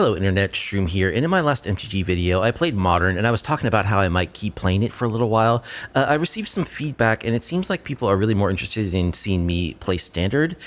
Hello Internet, Shroom here, and in my last MTG video I played Modern and I was talking about how I might keep playing it for a little while. I received some feedback and it seems like people are really more interested in seeing me play Standard,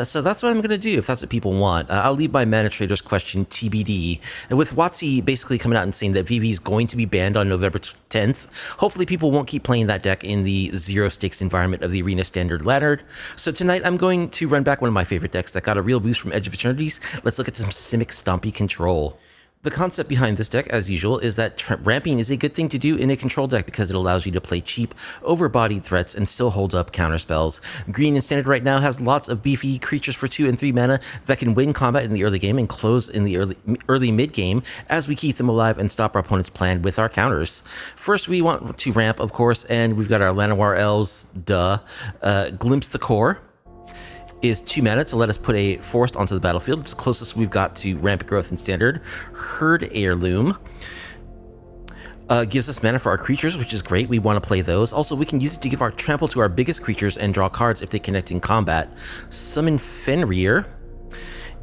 so that's what I'm going to do if that's what people want. I'll leave my Mana Traders question TBD, and with WOTC basically coming out and saying that VV is going to be banned on November 10th, hopefully people won't keep playing that deck in the zero stakes environment of the Arena Standard ladder. So tonight I'm going to run back one of my favorite decks that got a real boost from Edge of Eternites. Let's look at some Simic Stompy control. The concept behind this deck, as usual, is that ramping is a good thing to do in a control deck because it allows you to play cheap, over-bodied threats and still hold up counterspells. Green in Standard right now has lots of beefy creatures for 2 and 3 mana that can win combat in the early game and close in the early mid-game as we keep them alive and stop our opponent's plan with our counters. First, we want to ramp, of course, and we've got our Llanowar Elves, Glimpse the Core is 2 mana to let us put a forest onto the battlefield. It's the closest we've got to rampant growth in Standard. Herd Heirloom gives us mana for our creatures, which is great. We want to play those. Also, we can use it to give our trample to our biggest creatures and draw cards if they connect in combat. Summon Fenrir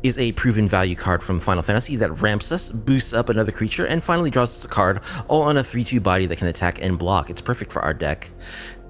is a proven value card from Final Fantasy that ramps us, boosts up another creature, and finally draws us a card, all on a 3/2 body that can attack and block. It's perfect for our deck.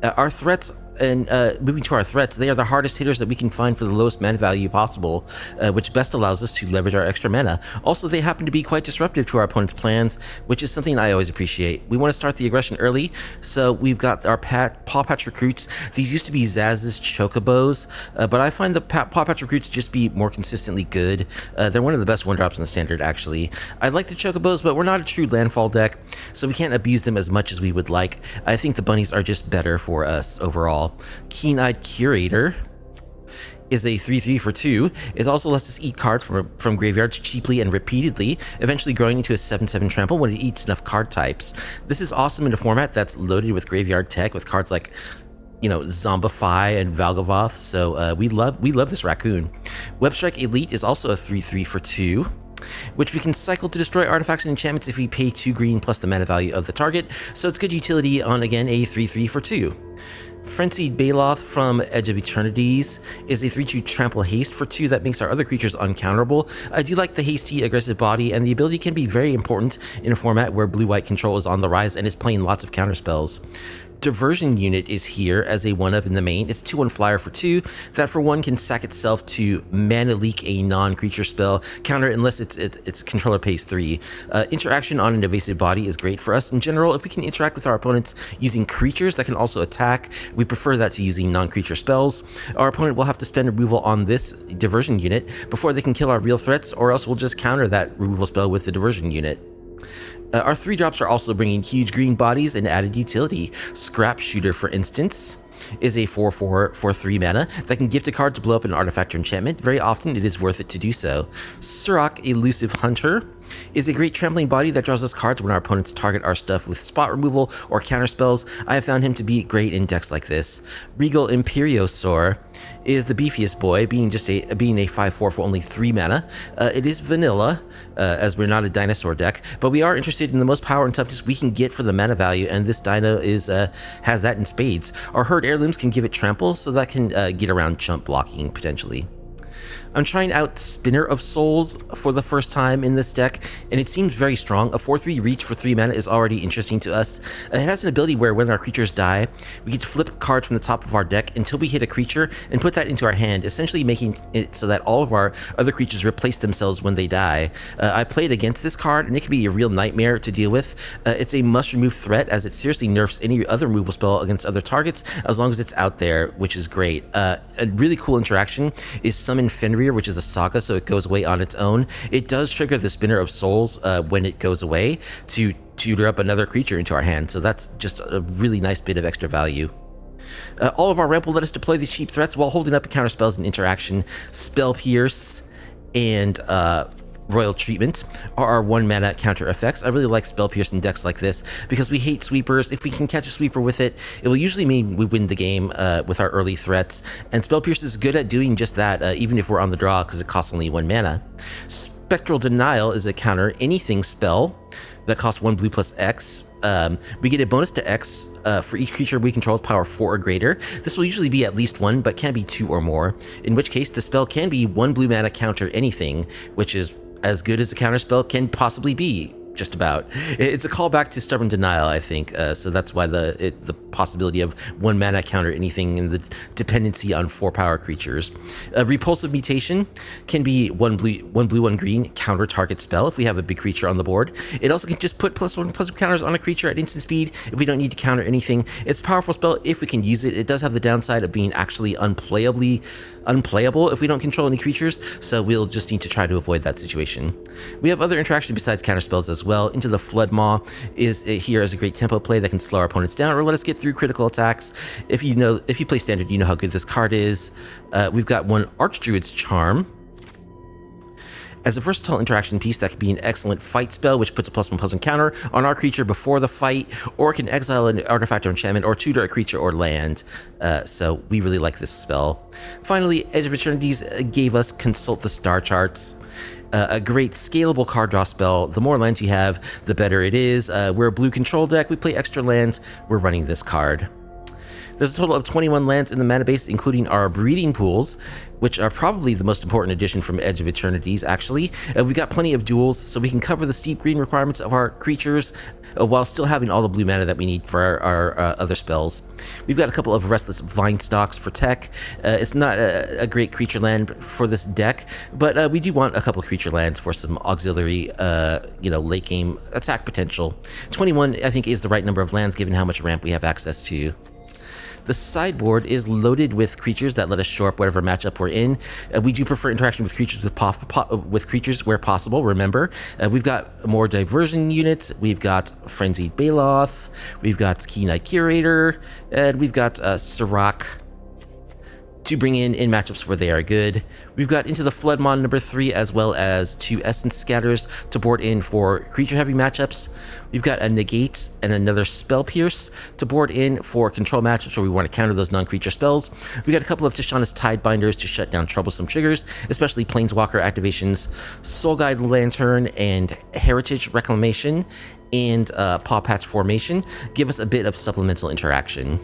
Our threats, and moving to our threats, they are the hardest hitters that we can find for the lowest mana value possible, which best allows us to leverage our extra mana. Also, they happen to be quite disruptive to our opponent's plans, which is something I always appreciate. We want to start the aggression early, so we've got our Pawpatch Recruits. These used to be Zaz's Chocobos, but I find the Pawpatch Recruits just be more consistently good. They're one of the best 1-drops in the Standard, actually. I like the Chocobos, but we're not a true landfall deck, so we can't abuse them as much as we would like. I think the bunnies are just better for us overall. Keen-Eyed Curator is a 3/3 for 2. It also lets us eat cards from graveyards cheaply and repeatedly, eventually growing into a 7/7 trample when it eats enough card types. This is awesome in a format that's loaded with graveyard tech with cards like, you know, Zombify and Valgavoth, so we love this raccoon. Webstrike Elite is also a 3/3 for 2, which we can cycle to destroy artifacts and enchantments if we pay 2 green plus the mana value of the target, so it's good utility on, again, a 3/3 for 2. Frenzied Baloth from Edge of Eternites is a 3/2 trample haste for 2 that makes our other creatures uncounterable. I do like the hasty, aggressive body, and the ability can be very important in a format where blue-white control is on the rise and is playing lots of counterspells. Diversion Unit is here as a 1-of in the main. It's 2/1 flyer for 2 that for 1 can sack itself to mana leak a non-creature spell counter unless its controller pays 3. Interaction on an evasive body is great for us in general. If we can interact with our opponents using creatures that can also attack, we prefer that to using non-creature spells. Our opponent will have to spend removal on this Diversion Unit before they can kill our real threats, or else we'll just counter that removal spell with the Diversion Unit. Our 3-drops are also bringing huge green bodies and added utility. Scrapshooter, for instance, is a 4/4 for 3 mana that can gift a card to blow up an artifact or enchantment. Very often it is worth it to do so. Surrak, Elusive Hunter, is a great trampling body that draws us cards when our opponents target our stuff with spot removal or counter spells. I have found him to be great in decks like this. Regal Imperiosaur is the beefiest boy, being a 5/4 for only 3 mana. It is vanilla, as we're not a dinosaur deck, but we are interested in the most power and toughness we can get for the mana value, and this dino has that in spades. Our Herd Heirlooms can give it trample, so that can get around chump blocking potentially. I'm trying out Spinner of Souls for the first time in this deck, and it seems very strong. A 4/3 reach for 3 mana is already interesting to us. It has an ability where when our creatures die, we get to flip cards from the top of our deck until we hit a creature and put that into our hand, essentially making it so that all of our other creatures replace themselves when they die. I played against this card, and it can be a real nightmare to deal with. It's a must-remove threat, as it seriously nerfs any other removal spell against other targets, as long as it's out there, which is great. A really cool interaction is Summon Fenrir, which is a saga, so it goes away on its own. It does trigger the Spinner of Souls when it goes away to tutor up another creature into our hand, so that's just a really nice bit of extra value. All of our ramp will let us deploy these cheap threats while holding up counter spells and interaction. Spell Pierce and Royal Treatment are our 1 mana counter effects. I really like Spell Pierce in decks like this because we hate sweepers. If we can catch a sweeper with it, it will usually mean we win the game with our early threats, and Spell Pierce is good at doing just that, even if we're on the draw, because it costs only 1 mana. Spectral Denial is a counter anything spell that costs 1 blue plus X. We get a bonus to X for each creature we control with power 4 or greater. This will usually be at least 1, but can be 2 or more, in which case the spell can be 1 blue mana counter anything, which is as good as a counterspell can possibly be. Just about. It's a callback to Stubborn Denial, I think. So that's why the possibility of 1 mana counter anything and the dependency on 4 power creatures. Repulsive Mutation can be 1 blue, 1 green counter target spell if we have a big creature on the board. It also can just put +1/+1 counters on a creature at instant speed if we don't need to counter anything. It's a powerful spell if we can use it. It does have the downside of being actually unplayable if we don't control any creatures, so we'll just need to try to avoid that situation. We have other interaction besides counter spells as well. Into the Flood Maw is here as a great tempo play that can slow our opponents down or let us get through critical attacks. If you play Standard, you know how good this card is. We've got 1 Archdruid's Charm. As a versatile interaction piece, that could be an excellent fight spell, which puts a +1/+1 counter on our creature before the fight, or can exile an artifact or enchantment, or tutor a creature or land. So we really like this spell. Finally, Edge of Eternities gave us Consult the Star Charts. A great scalable card draw spell. The more lands you have, the better it is. We're a blue control deck. We play extra lands. We're running this card. There's a total of 21 lands in the mana base, including our breeding pools, which are probably the most important addition from Edge of Eternities, actually. We've got plenty of duels, so we can cover the steep green requirements of our creatures while still having all the blue mana that we need for our other spells. We've got a couple of Restless Vinestalks for tech. It's not a great creature land for this deck, but we do want a couple of creature lands for some auxiliary, late game attack potential. 21, I think, is the right number of lands given how much ramp we have access to. The sideboard is loaded with creatures that let us shore up whatever matchup we're in. We do prefer interaction with creatures with creatures where possible. Remember, we've got more Diversion Units. We've got Frenzied Baloth. We've got Keen-Eyed Curator, and we've got Surrak to bring in matchups where they are good. We've got Into the Flood Maw number 3, as well as 2 Essence Scatters to board in for creature-heavy matchups. We've got a Negate and another Spell Pierce to board in for control matchups where we want to counter those non-creature spells. We've got a couple of Tishana's Tidebinders to shut down troublesome triggers, especially Planeswalker activations, Soul Guide Lantern, and Heritage Reclamation, and Pawpatch Formation give us a bit of supplemental interaction.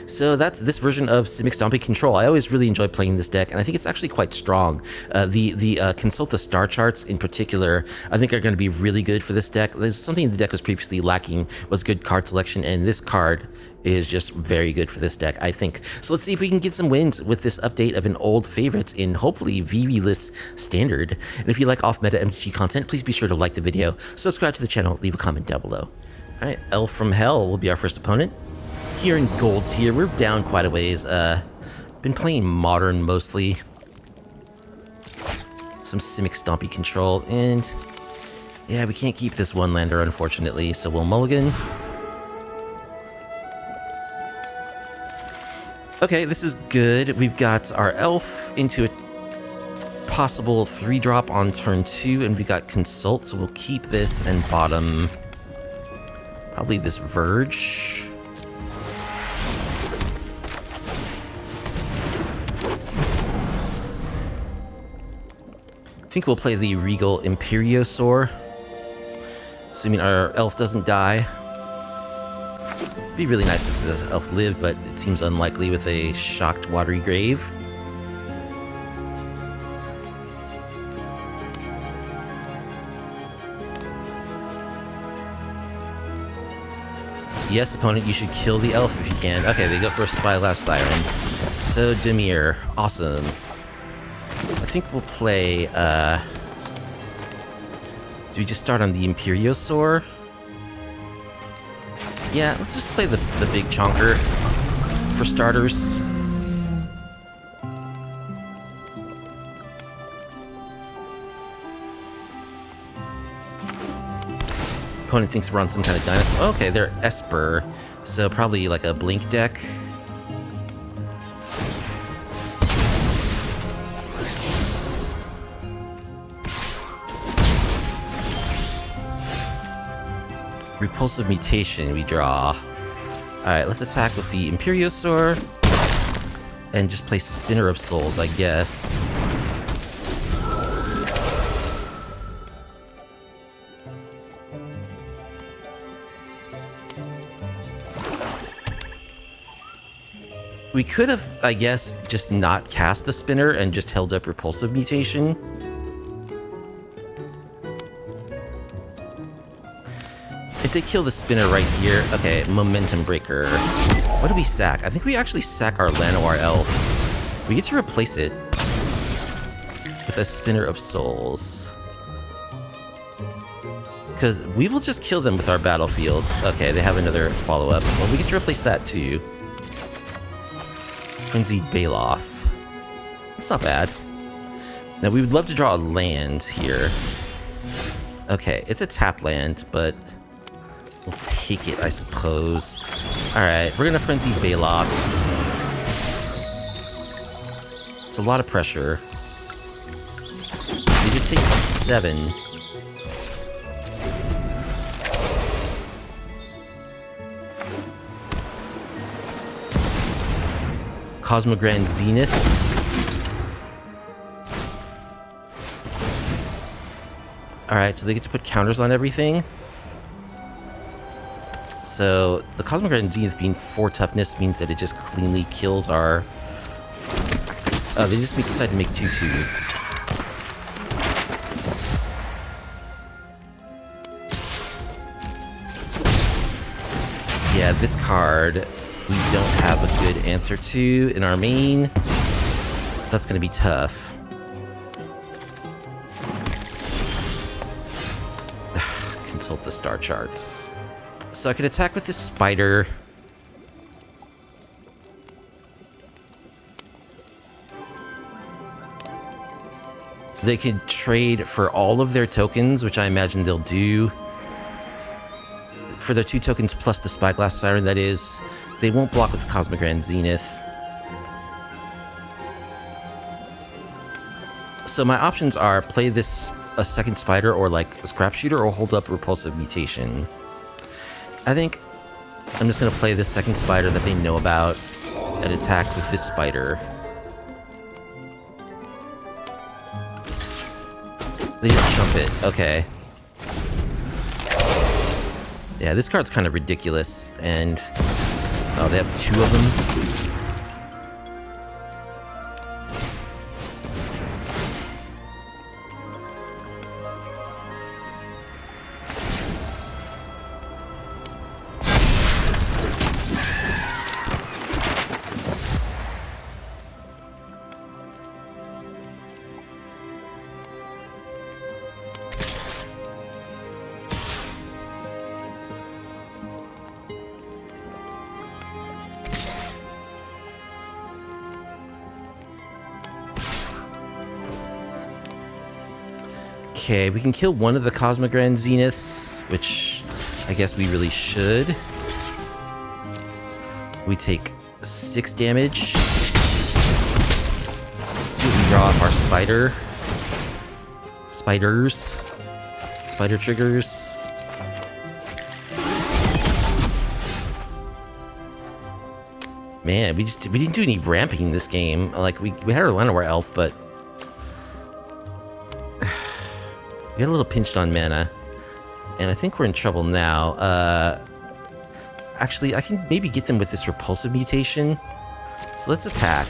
So that's this version of Simic Stompy Control. I always really enjoy playing this deck, and I think it's actually quite strong. The Consult the Star Charts in particular, I think are going to be really good for this deck. There's something the deck was previously lacking, was good card selection, and this card is just very good for this deck, I think. So let's see if we can get some wins with this update of an old favorite in hopefully VV-less Standard. And if you like off-meta MTG content, please be sure to like the video, subscribe to the channel, leave a comment down below. All right, Elf from Hell will be our first opponent. Here in gold tier, we're down quite a ways. Been playing Modern mostly. Some Simic Stompy Control, and yeah, we can't keep this 1-lander, unfortunately, so we'll mulligan. Okay, this is good. We've got our Elf into a possible 3-drop on turn 2, and we got Consult, so we'll keep this and bottom probably this Verge. I think we'll play the Regal Imperiosaur, assuming our Elf doesn't die. It'd be really nice if this Elf lived, but it seems unlikely with a shocked Watery Grave. Yes, opponent, you should kill the Elf if you can. Okay, they go for a Spyglass Siren. So, Dimir, awesome. I think we'll play, do we just start on the Imperiosaur? Yeah, let's just play the big chonker for starters. Opponent thinks we're on some kind of dinosaur. Okay, they're Esper, so probably like a Blink deck. Repulsive Mutation we draw. Alright, let's attack with the Imperiosaur. And just play Spinner of Souls, I guess. We could have, I guess, just not cast the Spinner and just held up Repulsive Mutation. they kill the spinner right here... Okay, Momentum Breaker. What do we sack? I think we actually sack our Llanowar Elf. We get to replace it with a Spinner of Souls. Because we will just kill them with our battlefield. Okay, they have another follow-up. Well, we get to replace that too. Frenzied Baloth. It's not bad. Now, we would love to draw a land here. Okay, it's a tap land, but we'll take it, I suppose. Alright, we're gonna Frenzy Baloth. It's a lot of pressure. We just take 7. Cosmogrand Zenith. Alright, so they get to put counters on everything. So, the Cosmogrand Zenith being 4 toughness means that it just cleanly kills our... Oh, they just decide to make 2 2s. Yeah, this card we don't have a good answer to in our main. That's gonna be tough. Consult the star charts. So I can attack with this spider. They can trade for all of their tokens, which I imagine they'll do. For their 2 tokens plus the Spyglass Siren, that is. They won't block with the Cosmogrand Zenith. So my options are play this a second spider or like a Scrapshooter or hold up Repulsive Mutation. I think I'm just going to play this second spider that they know about and attack with this spider. They just jump it. Okay. Yeah, this card's kind of ridiculous, and... Oh, they have 2 of them? Okay, we can kill one of the Cosmogrand Zeniths, which I guess we really should. We take 6 damage. See if we draw off our spider. Spiders. Spider triggers. Man, we didn't do any ramping this game. Like, we had our Llanowar Elf, but... We got a little pinched on mana, and I think we're in trouble now. Actually, I can maybe get them with this Repulsive Mutation. So let's attack.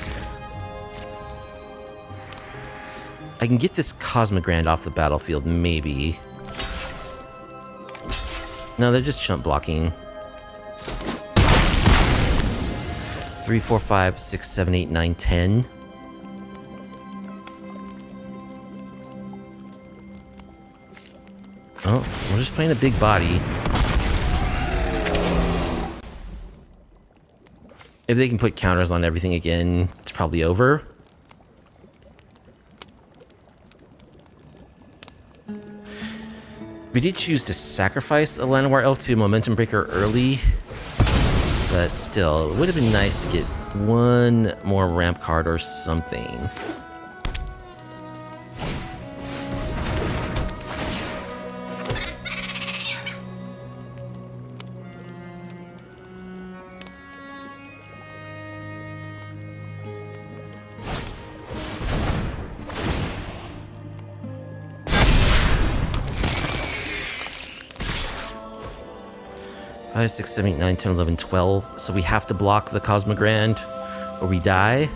I can get this Cosmogrand off the battlefield, maybe. No, they're just chump blocking. 3, 4, 5, 6, 7, 8, 9, 10. Oh, we're just playing a big body. If they can put counters on everything again, it's probably over. We did choose to sacrifice a Llanowar Elf to Momentum Breaker early, but still, it would have been nice to get one more ramp card or something. Five, 6, 7, 8, 9, 10, 11, 12. So we have to block the Cosmogrand or we die.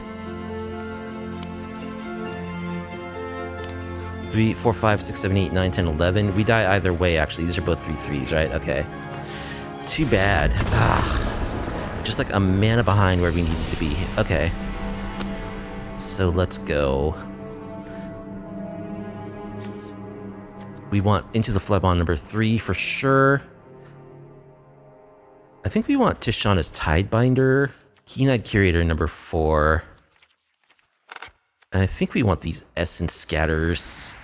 3, 4, 5, 6, 7, 8, 9, 10, 11. We die either way, actually. These are both 3 3s, right? Okay. Too bad. Just like a mana behind where we needed to be. Okay. So let's go. We want Into the Flood Maw number 3 for sure. I think we want Tishana's Tidebinder. Keen-Eyed Curator number 4. And I think we want these Essence Scatters.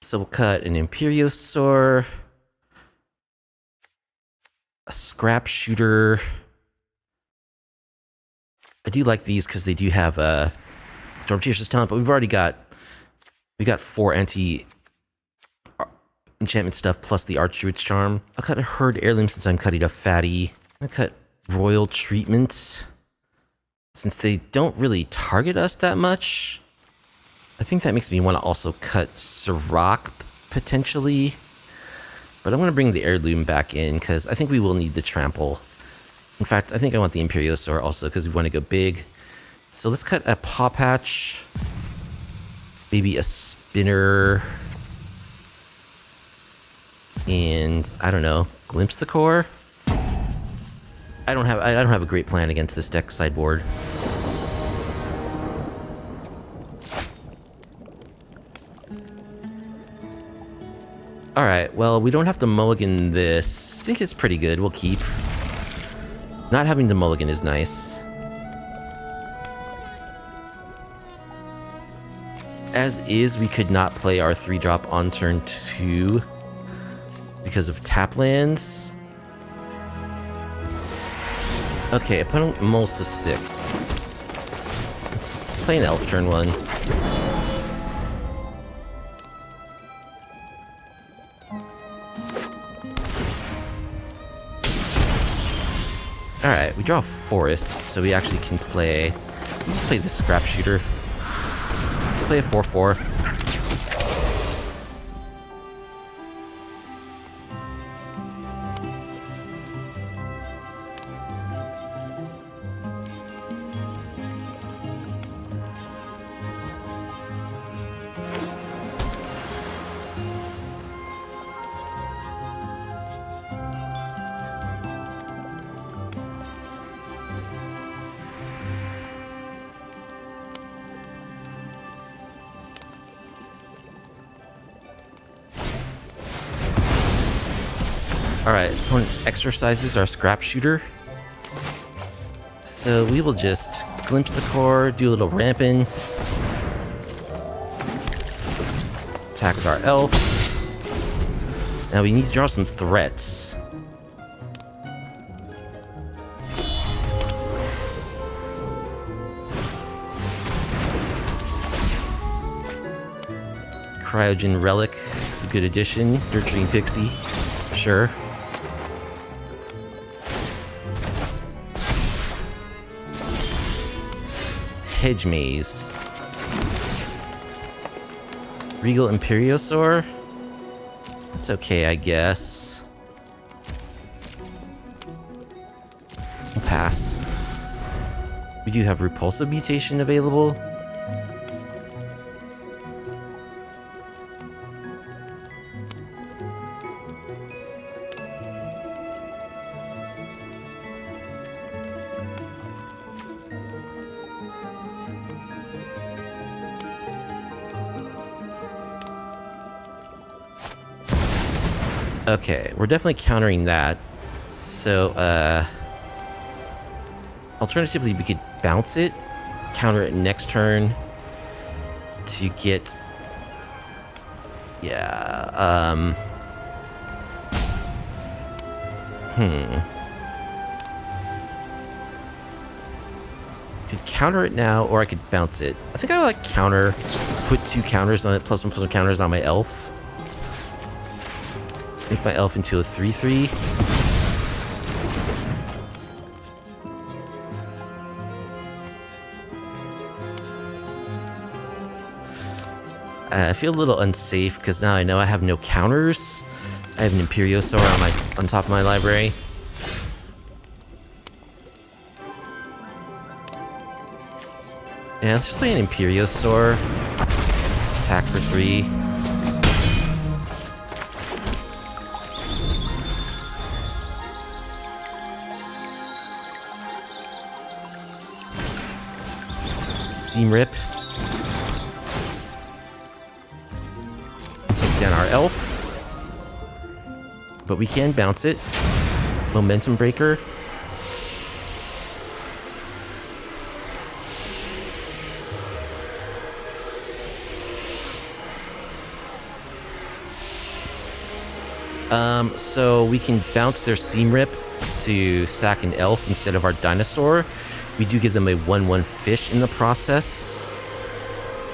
So we'll cut an Imperiosaur. A Scrapshooter. I do like these because they do have a Stormchaser's talent, but we got 4 anti-enchantment stuff plus the Archdruid's charm. I'll cut a Herd Heirloom since I'm cutting a fatty. I'll cut Royal Treatment since they don't really target us that much. I think that makes me want to also cut Surrak potentially. But I'm going to bring the Heirloom back in because I think we will need the Trample. In fact, I think I want the Imperiosaur also because we want to go big. So let's cut a Pawpatch. Maybe a Spinner. And I don't know, Glimpse the Core? I don't have a great plan against this deck sideboard. Alright, well, we don't have to mulligan this. I think it's pretty good. We'll keep. Not having to mulligan is nice. As is, we could not play our 3-drop on turn 2 because of tap lands. Okay, opponent mulls to 6. Let's play an elf turn 1. Alright, we draw a forest, so we actually can play... Let's play the Scrapshooter. Let's play a 4/4. Alright, opponent exercises our Scrapshooter. So we will just glimpse the core, do a little ramping. Attack with our elf. Now we need to draw some threats. Cryogen Relic is a good addition. Nurturing Pixie, sure. Hedge Maze. Regal Imperiosaur. That's okay, I guess. We'll pass. We do have Repulsive Mutation available. Okay, we're definitely countering that. So, alternatively, we could bounce it, counter it next turn to get... Yeah, Could counter it now, or I could bounce it. I think I like counter, put 2 counters on it, +1/+1 counters on my elf. Make my elf into a 3/3. I feel a little unsafe because now I know I have no counters. I have an Imperiosaur on top of my library. Yeah, let's just play an Imperiosaur. Attack for 3. Seam Rip. Take down our elf. But we can bounce it. Momentum Breaker. So we can bounce their Seam Rip to sack an elf instead of our dinosaur. We do give them a 1/1 fish in the process.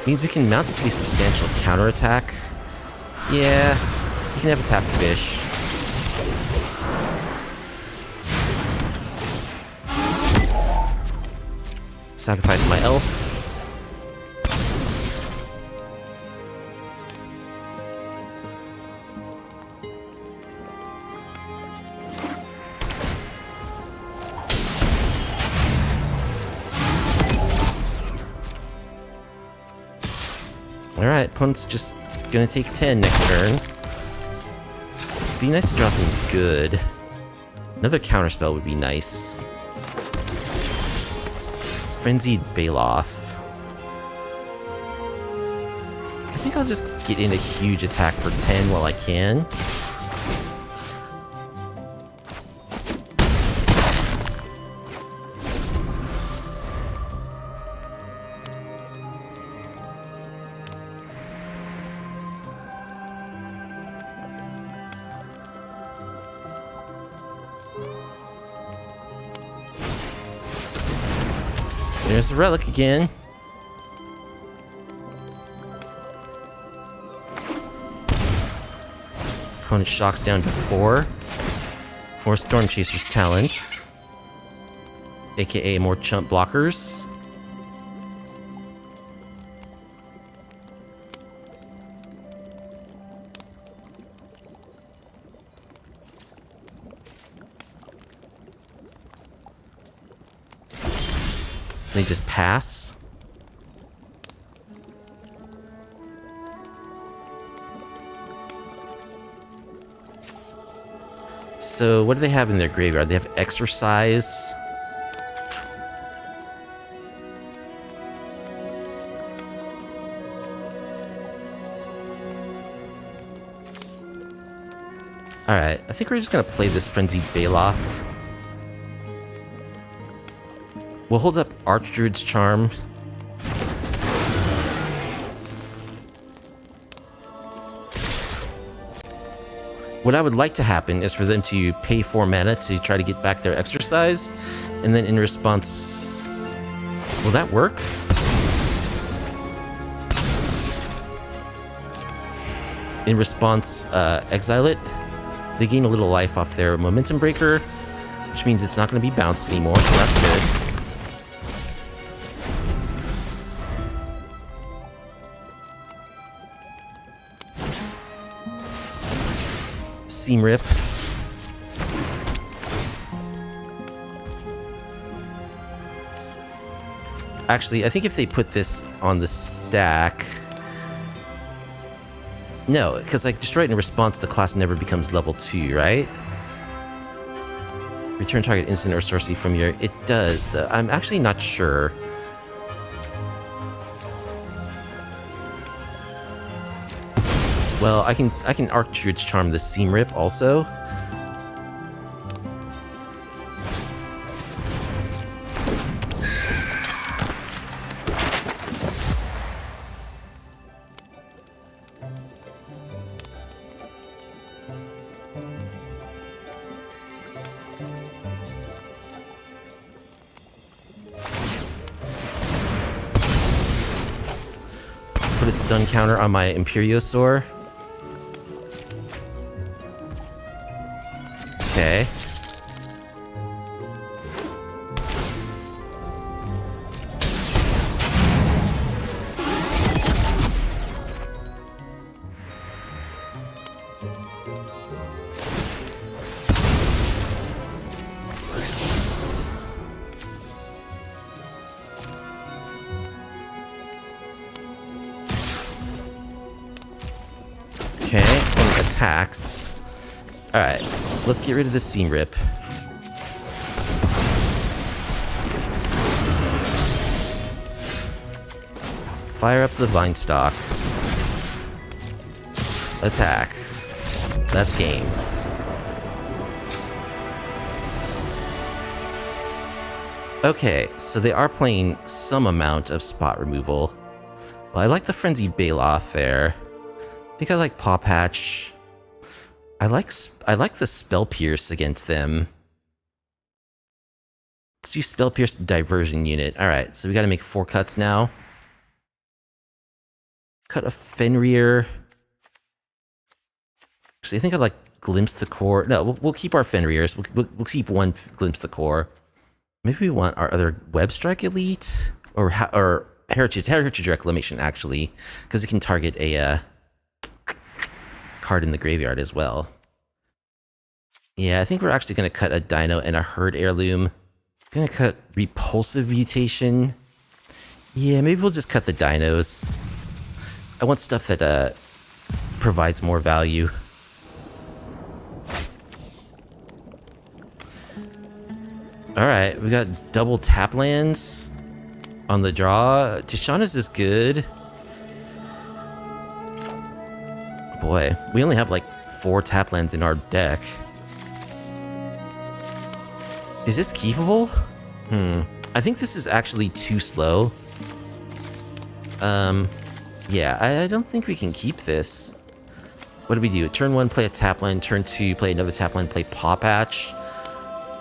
Means we can mount a pretty substantial counterattack. Yeah, you can have a tapped fish. Sacrifice my elf. Alright, opponent's just gonna take 10 next turn. Be nice to draw something good. Another counterspell would be nice. Frenzied Baloth. I think I'll just get in a huge attack for 10 while I can. There's the relic again. Opponent shocks down to 4. 4 Storm Chaser's talent. AKA more chump blockers. They just pass. So, what do they have in their graveyard? They have Exercise. Alright, I think we're just gonna play this Frenzied Baloth. We'll hold up Archdruid's Charm. What I would like to happen is for them to pay 4 mana to try to get back their Exercise, and then in response... Will that work? In response, exile it. They gain a little life off their Momentum Breaker, which means it's not going to be bounced anymore, so that's good. Seam Rip. Actually, I think if they put this on the stack... No, because like destroy it in response, the class never becomes level 2, right? Return target instant or sorcery from your... It does, though. I'm actually not sure. Well, I can Archdruid's Charm the Seam Rip also. Put a stun counter on my Imperiosaur. Okay. Okay, and attacks. Alright, let's get rid of the Seam Rip. Fire up the Vinestalk. Attack. That's game. Okay, so they are playing some amount of spot removal. Well, I like the Frenzied Baloth there. I think I like Pawpatch. I like the Spell Pierce against them. Let's do Spell Pierce Diversion Unit. Alright, so we gotta make 4 cuts now. Cut a Fenrir. Actually, I think I like Glimpse the Core. No, we'll keep our Fenrirs. We'll keep one Glimpse the Core. Maybe we want our other Webstrike Elite? Or Heritage Reclamation, actually. Because it can target a card in the graveyard as well. Yeah, I think we're actually going to cut a Dino and a Herd Heirloom. Going to cut Repulsive Mutation. Yeah, maybe we'll just cut the Dinos. I want stuff that provides more value. Alright, we got double tap lands on the draw. Tishana's is good. Boy, we only have like 4 tap lands in our deck. Is this keepable? I think this is actually too slow. Yeah, I don't think we can keep this. What do we do? Turn 1, play a tap land. Turn 2, play another tap land, play Pawpatch.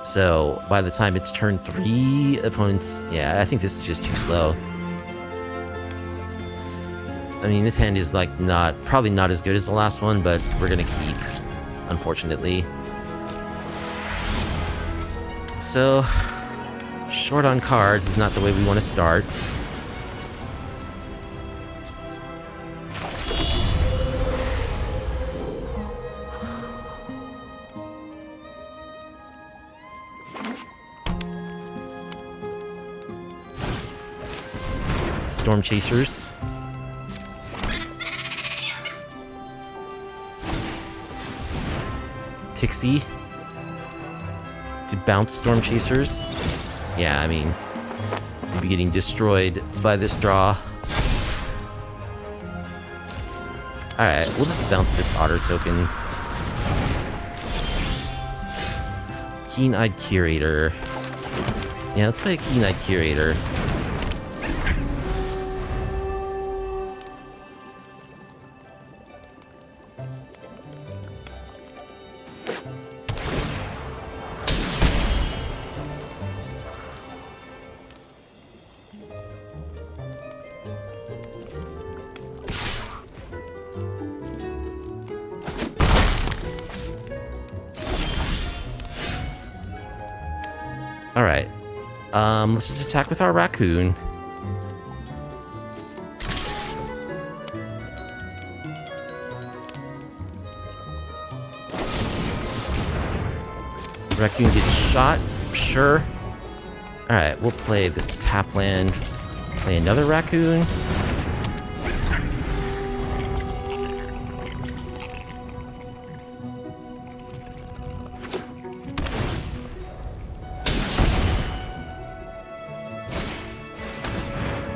So, by the time it's turn 3, opponents... Yeah, I think this is just too slow. I mean, this hand is like probably not as good as the last one, but we're gonna keep, unfortunately. So, short on cards is not the way we want to start. Storm Chasers. Pixie. To bounce Storm Chasers. Yeah, I mean, we'll be getting destroyed by this draw. Alright, we'll just bounce this Otter token. Keen-Eyed Curator. Yeah, let's play a Keen-Eyed Curator. Alright. Let's just attack with our raccoon. Raccoon gets shot, sure. Alright, we'll play this tap land. Play another raccoon.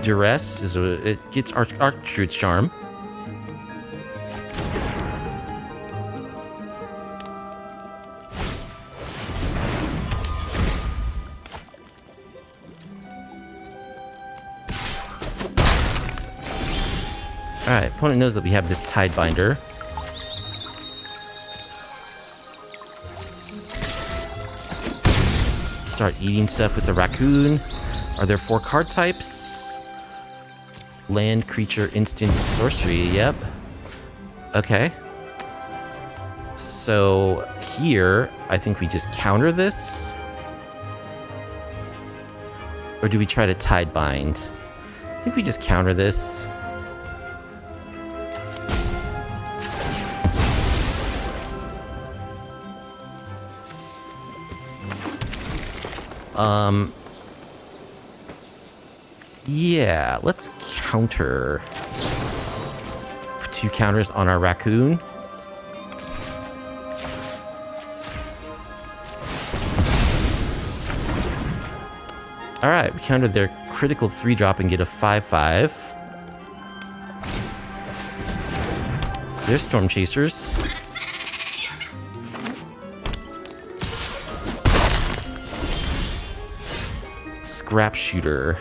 Duress is it gets Archdruid's Charm. Alright, opponent knows that we have this Tidebinder. Start eating stuff with the raccoon. Are there 4 card types? Land, creature, instant, sorcery, yep. Okay. So, here, I think we just counter this? Or do we try to Tidebind? I think we just counter this. Yeah, let's counter. 2 counters on our raccoon. Alright, we countered their critical 3-drop and get a 5/5. There's Storm Chasers. Scrapshooter.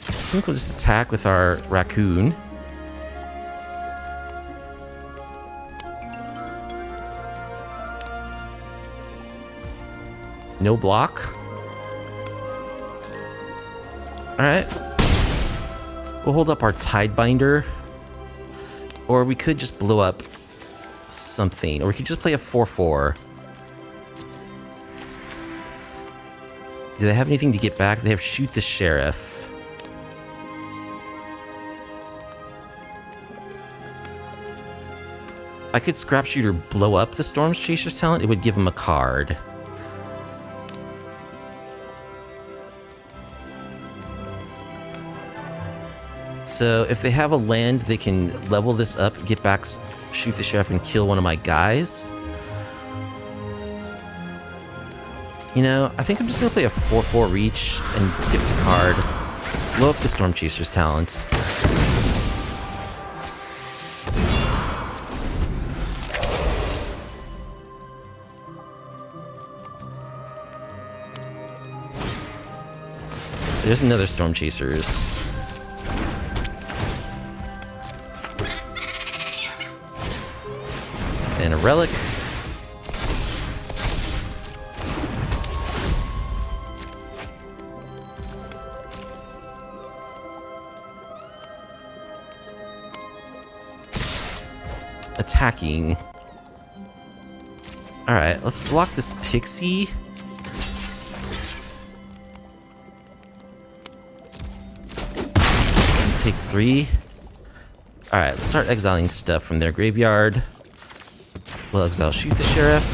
I think we'll just attack with our raccoon. No block. Alright. We'll hold up our Tidebinder. Or we could just blow up something. Or we could just play a 4/4. Do they have anything to get back? They have Shoot the Sheriff. I could Scrapshooter blow up the Storm Chaser's talent. It would give him a card. So if they have a land, they can level this up, get back, Shoot the Sheriff, and kill one of my guys. You know, I think I'm just going to play a 4/4 reach and gift a card. Blow up the Storm Chaser's talent. There's another Storm Chasers. And a relic. Attacking. Alright, let's block this Pixie. Take 3. Alright, let's start exiling stuff from their graveyard. We'll exile Shoot the Sheriff.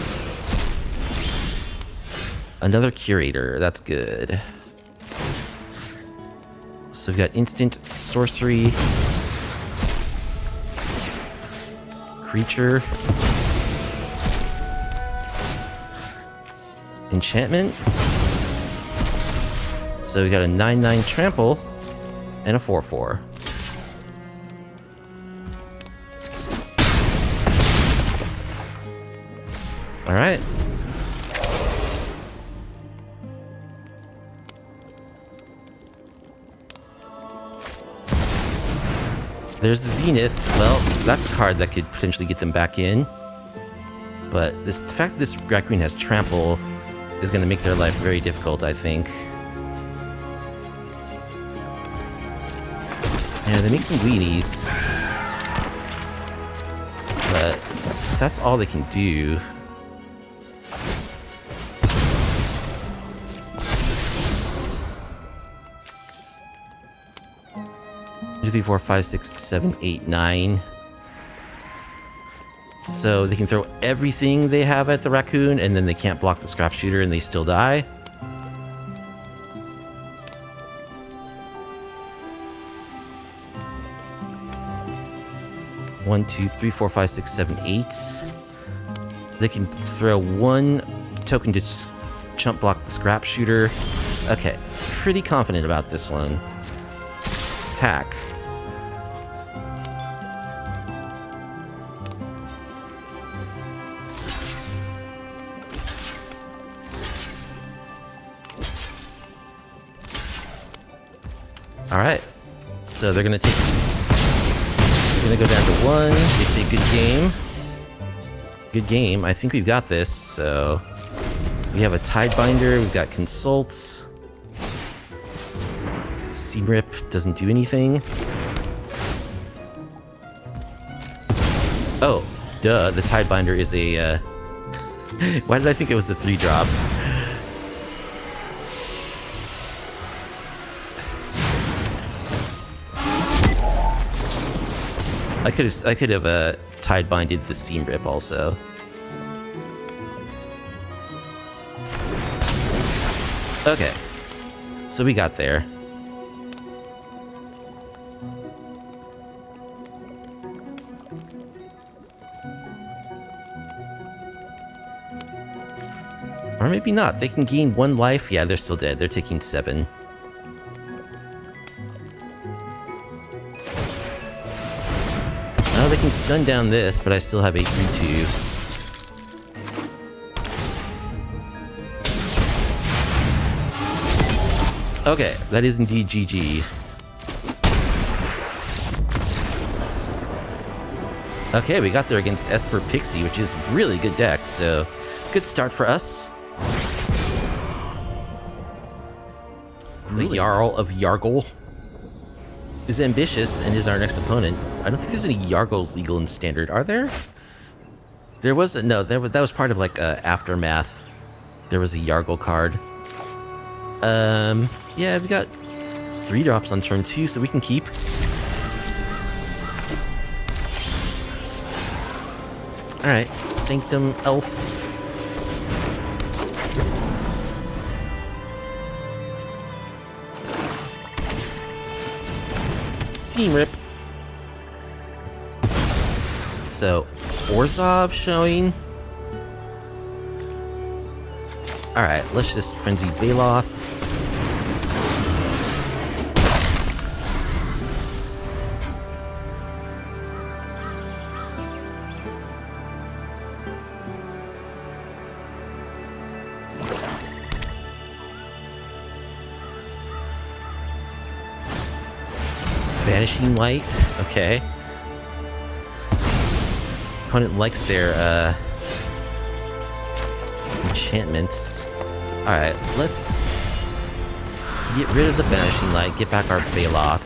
Another Curator, that's good. So we've got instant, sorcery, creature, enchantment. So we got a 9/9 trample and a 4/4. All right. There's the Zenith. Well, that's a card that could potentially get them back in. But the fact that this raccoon has trample is going to make their life very difficult, I think. Yeah, they make some weenies. But that's all they can do. Two, 3, 4, 5, 6, 7, 8, 9. So they can throw everything they have at the raccoon, and then they can't block the Scrapshooter, and they still die. One, 2, 3, 4, 5, 6, 7, 8. They can throw one token to chump block the Scrapshooter. Okay, pretty confident about this one. Attack. Alright, so they're gonna go down to 1. They say good game. Good game. I think we've got this, so we have a Tidebinder, we've got Consult. Seamrip doesn't do anything. Oh, duh, the Tidebinder is a why did I think it was a 3-drop? I could have Tidebinded the Seamrip also. Okay. So we got there. Or maybe not. They can gain 1 life. Yeah, they're still dead. They're taking 7. Oh, they can stun down this, but I still have a 3-2. Okay, that is indeed GG. Okay, we got there against Esper Pixie, which is really good deck, so good start for us. The Jarl of Yargle is ambitious and is our next opponent. I don't think there's any Yargles legal in Standard, are there? There was a, no, that was part of like Aftermath. There was a Yargle card. Yeah, we got 3 drops on turn 2, so we can keep. Alright, Sanctum Elf. Seam Rip. So, Orzhov showing. Alright, let's just Frenzied Baloth. Vanishing Light, okay. Opponent likes their enchantments. Alright, let's get rid of the Vanishing Light, get back our Baloth.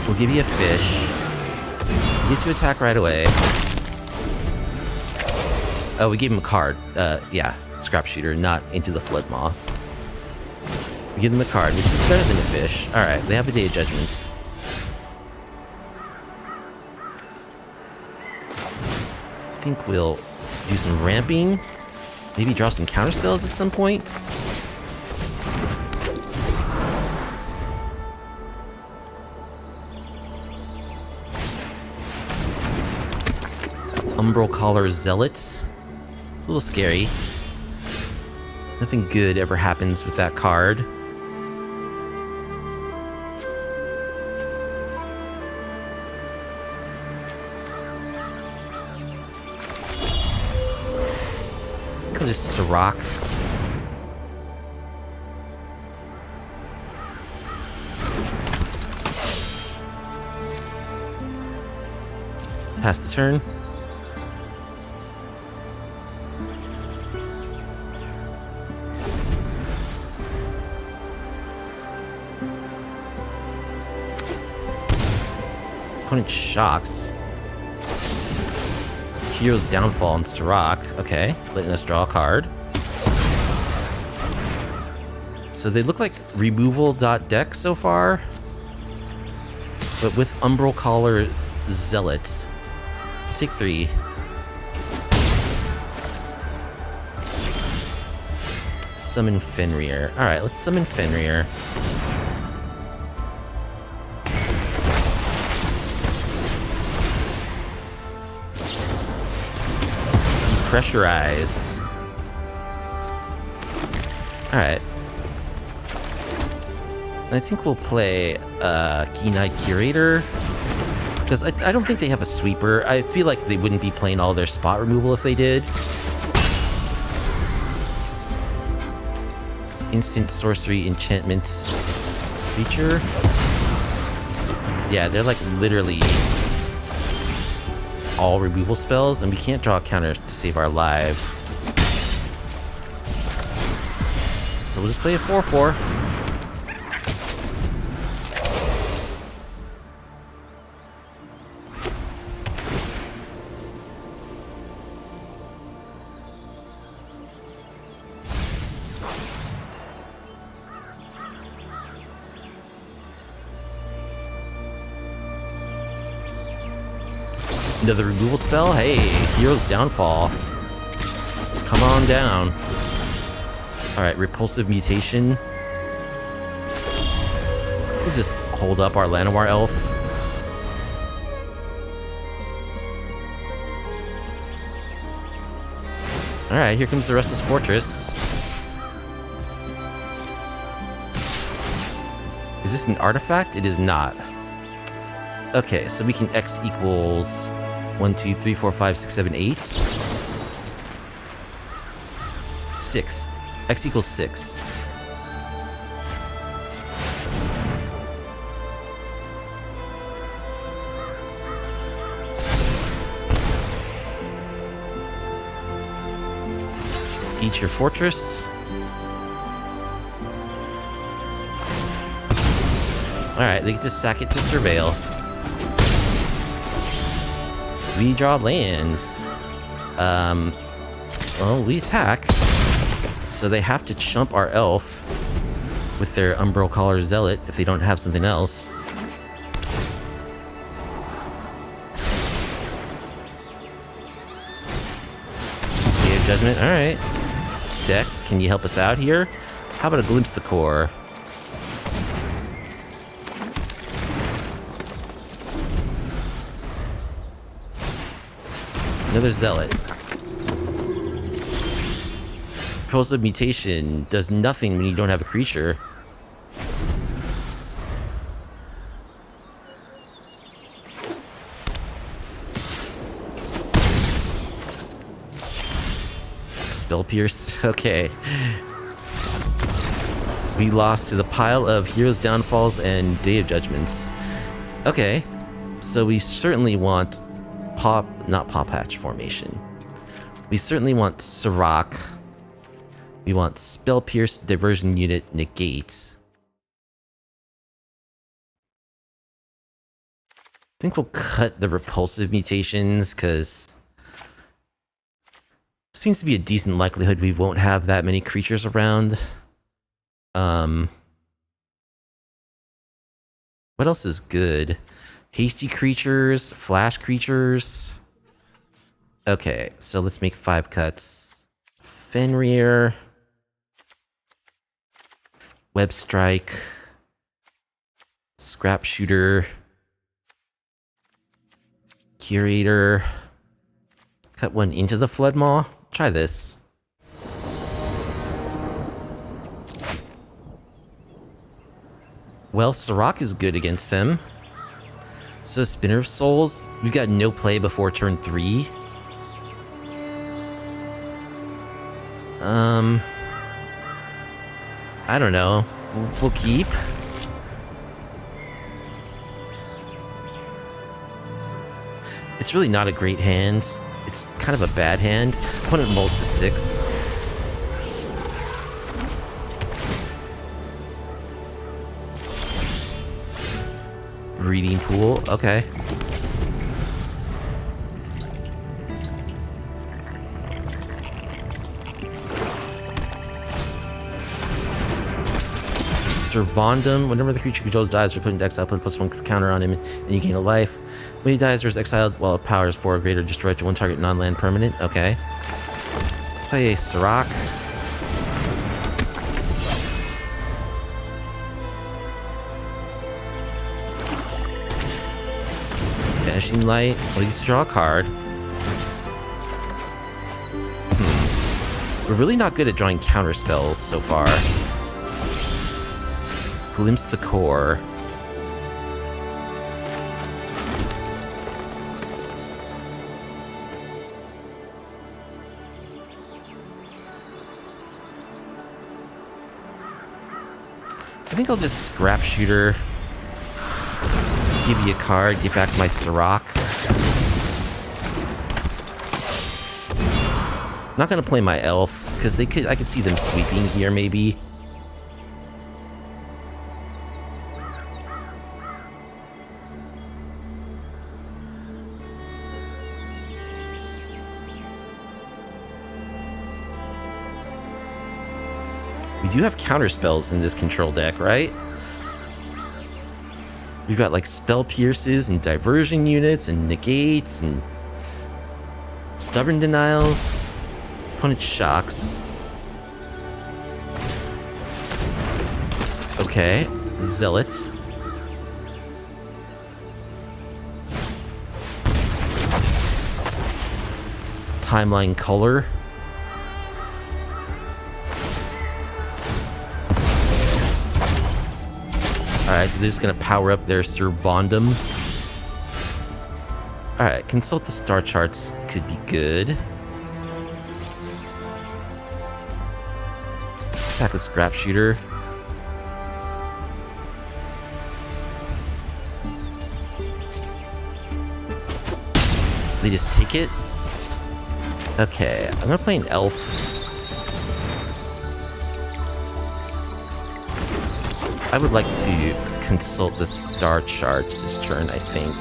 We'll give you a fish. Get to attack right away. Oh, we gave him a card. Yeah, Scrapshooter, not Into the Flood Maw. We give them a card, which is better than a fish. Alright, they have a Day of Judgment. I think we'll do some ramping. Maybe draw some counterspells at some point. Umbral Collar Zealots. It's a little scary. Nothing good ever happens with that card. Just Surrak. Pass the turn. Opponent shocks. Hero's Downfall and Surrak. Okay, letting us draw a card. So they look like removal.deck so far, but with Umbral Collar Zealots. Take 3. Summon Fenrir. Alright, let's summon Fenrir. Pressurize. Alright. I think we'll play Keen-Eyed Curator. Because I don't think they have a sweeper. I feel like they wouldn't be playing all their spot removal if they did. Instant sorcery enchantments feature. Yeah, they're like literally all removal spells, and we can't draw a counter to save our lives. So we'll just play a 4/4. Another removal spell? Hey, Hero's Downfall. Come on down. Alright, Repulsive Mutation. We'll just hold up our Llanowar Elf. Alright, here comes the Restless Fortress. Is this an artifact? It is not. Okay, so we can X equals 1, 2, 3, 4, 5, 6, 7, 8. 6. X equals 6. Eat your fortress. Alright, they can just sack it to surveil. We draw lands. Well, we attack. So they have to chump our elf with their Umbral Caller Zealot if they don't have something else. Day of Judgment, alright. Deck, can you help us out here? How about a Glimpse the Core? Another Zealot. Repulsive Mutation does nothing when you don't have a creature. Spell Pierce, okay. We lost to the pile of Heroes Downfalls and Day of Judgments. Okay, so we certainly want not Pawpatch Formation. We certainly want Surrak. We want Spell Pierce, Diversion Unit, Negate. I think we'll cut the Repulsive Mutations, because seems to be a decent likelihood we won't have that many creatures around. What else is good? Hasty creatures, flash creatures. Okay, so let's make 5 cuts. Fenrir. Webstrike. Scrapshooter. Curator. Cut one into the Flood Maw. Try this. Well, Surrak is good against them. So Spinner of Souls, we've got no play before turn 3. I don't know. We'll keep. It's really not a great hand. It's kind of a bad hand. Opponent mulls to 6. Reading pool, okay. Servandum, whenever the creature controls dies, or put into exile, put a +1 counter on him, and you gain a life. When he dies or is exiled, while it powers 4 or greater, destroy it to one target non-land permanent. Okay. Let's play a Surrak. Vanishing Light. I'll use to draw a card. We're really not good at drawing counter spells so far. Glimpse the Core. I think I'll just Scrapshooter. Give you a card, get back my Surrak. Not gonna play my elf, because I could see them sweeping here maybe. We do have counter spells in this control deck, right? We've got like Spell Pierces and Diversion Units and Negates and Stubborn Denials. Opponent shocks. Okay, Zealot. Timeline Color. Alright, so they're just gonna power up their Servondum. Alright, consult the star charts could be good. Attack the Scrapshooter. They just take it? Okay, I'm gonna play an elf. I would like to consult the star charts this turn, I think.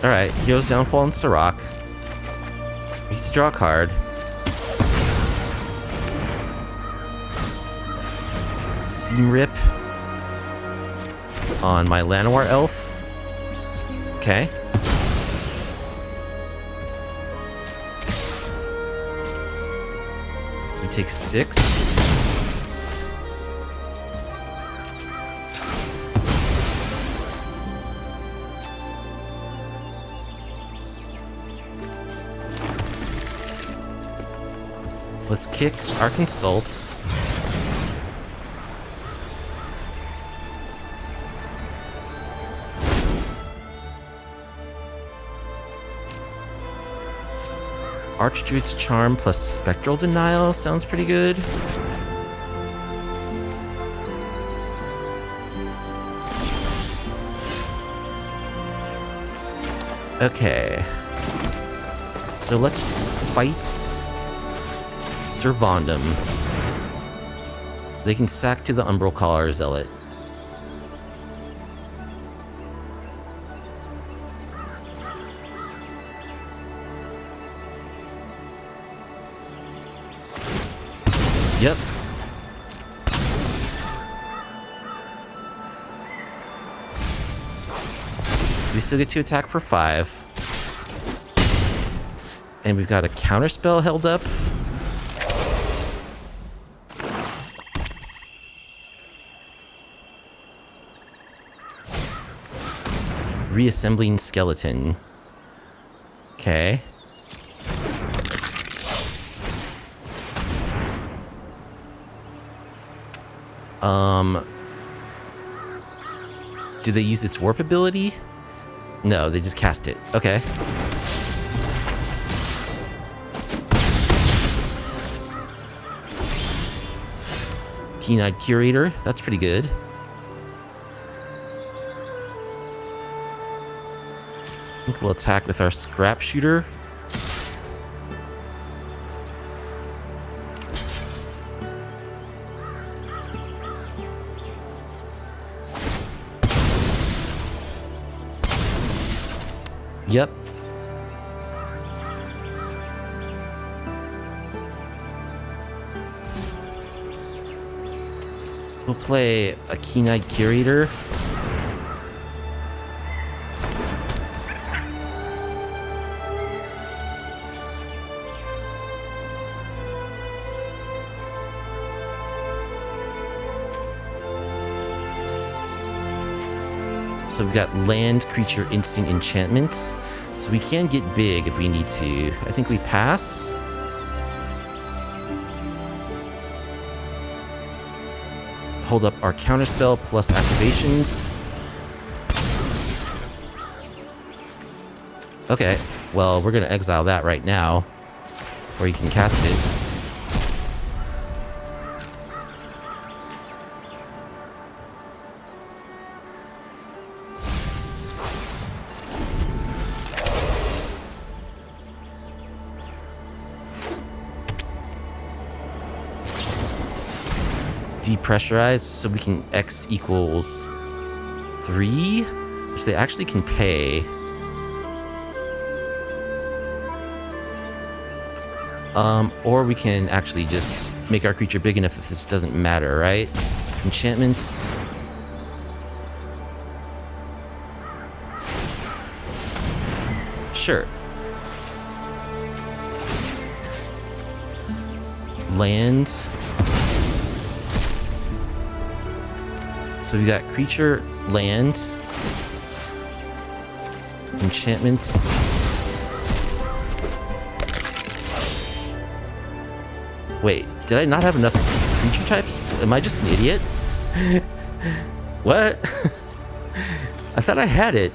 Alright, Hero's Downfall and Surrak. We get to draw a card. Seam Rip on my Llanowar Elf. Okay. We take 6. Let's kick our Consult. Archdruid's Charm plus Spectral Denial sounds pretty good. Okay. So let's fight Servondum. They can sack to the Umbral Caller Zealot. Yep. We still get to attack for 5. And we've got a counterspell held up. Reassembling Skeleton. Okay. Do they use its warp ability? No, they just cast it. Okay. Keen-Eyed Curator. That's pretty good. I think we'll attack with our Scrapshooter. Yep. We'll play a Keen-Eyed Curator. So we've got land, creature, instant, enchantments. So we can get big if we need to. I think we pass. Hold up our counterspell plus activations. Okay, well, we're going to exile that right now. Or you can cast it. Depressurize, so we can X equals 3, which they actually can pay. Or we can actually just make our creature big enough if this doesn't matter, right? Enchantments. Sure. Land. So we got creature, land, enchantment. Wait, did I not have enough creature types? Am I just an idiot? What? I thought I had it.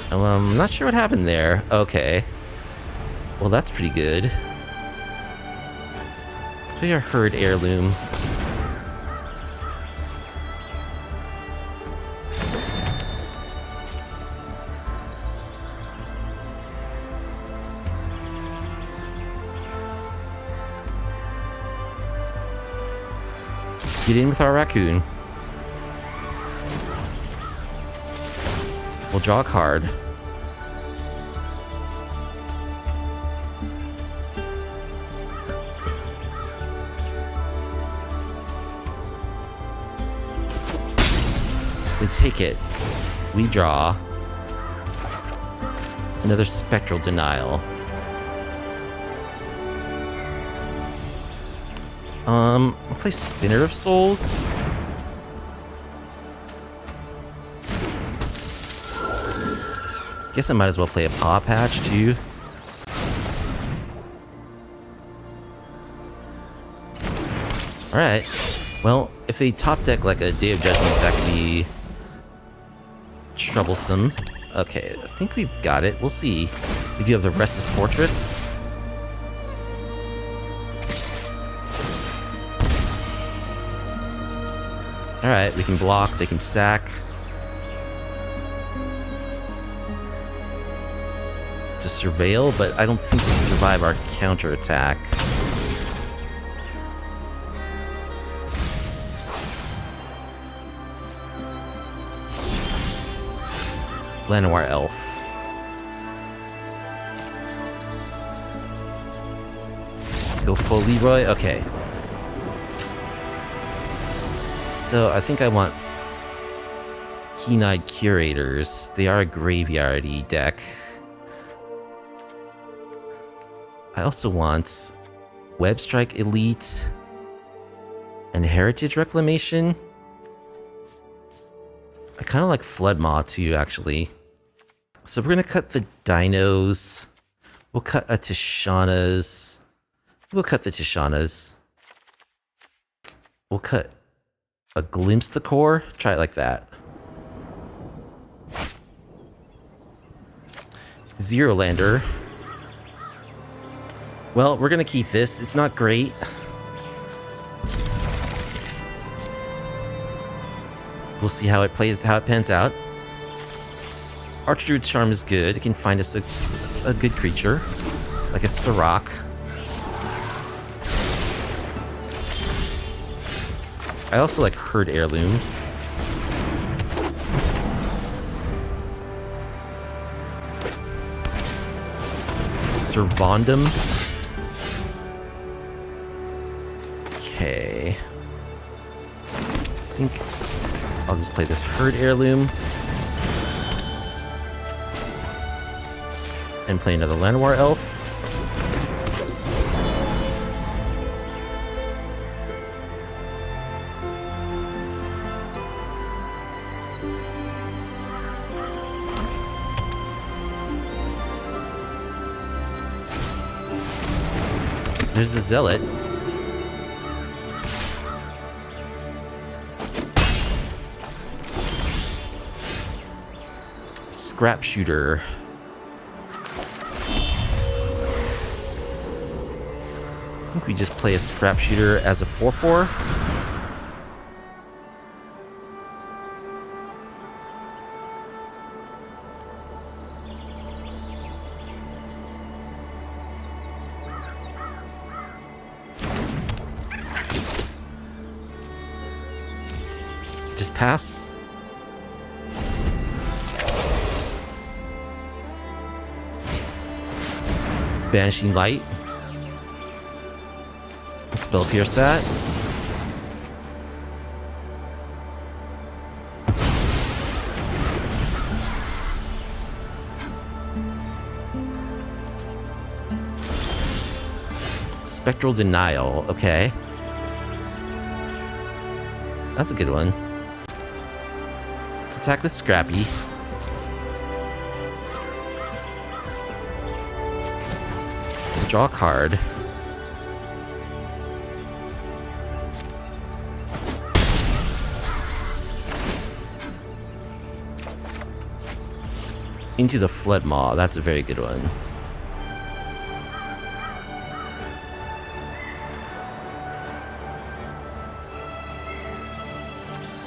I'm not sure what happened there. Okay. Well, that's pretty good. Let's play our Herd Heirloom. Get in with our raccoon. We'll draw a card. We take it. We draw. Another Spectral Denial. I'll play Spinner of Souls. Guess I might as well play a Pawpatch too. Alright. Well, if they top deck like a Day of Judgment, that could be troublesome. Okay, I think we've got it. We'll see. We do have the Restless Fortress. Alright, we can block, they can sack. To surveil, but I don't think we survive our counterattack. Llanowar Elf. Go full Leroy? Okay. So, I think I want Keen-Eyed Curators. They are a graveyardy deck. I also want Webstrike Elite and Heritage Reclamation. I kind of like Flood Maw too, actually. So we're going to cut the dinos. We'll cut a Tishana's. We'll cut the Tishana's. We'll cut a Glimpse the Core. Try it like that. Zero Lander. Well, we're going to keep this. It's not great. We'll see how it plays, how it pans out. Archdruid's Charm is good. It can find us a good creature, like a Surrak. I also like Herd Heirloom. Servandum. Okay. I think I'll just play this Herd Heirloom. And play another Llanowar Elf. There's the Zealot. Scrapshooter. I think we just play a Scrapshooter as a 4/4. Just pass. Banishing Light. Spell Pierce that. Spectral Denial. Okay. That's a good one. Let's attack with Scrappy. Draw a card. Into the Flood Maw. That's a very good one.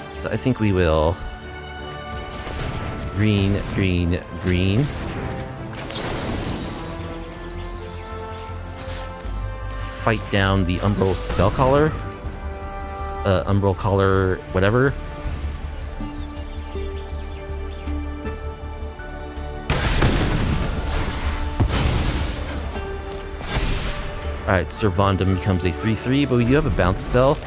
So I think we will green, green, green. Fight down the Umbral Spellcaller. Umbral Caller, whatever. Alright, Servandum becomes a 3/3, but we do have a bounce spell.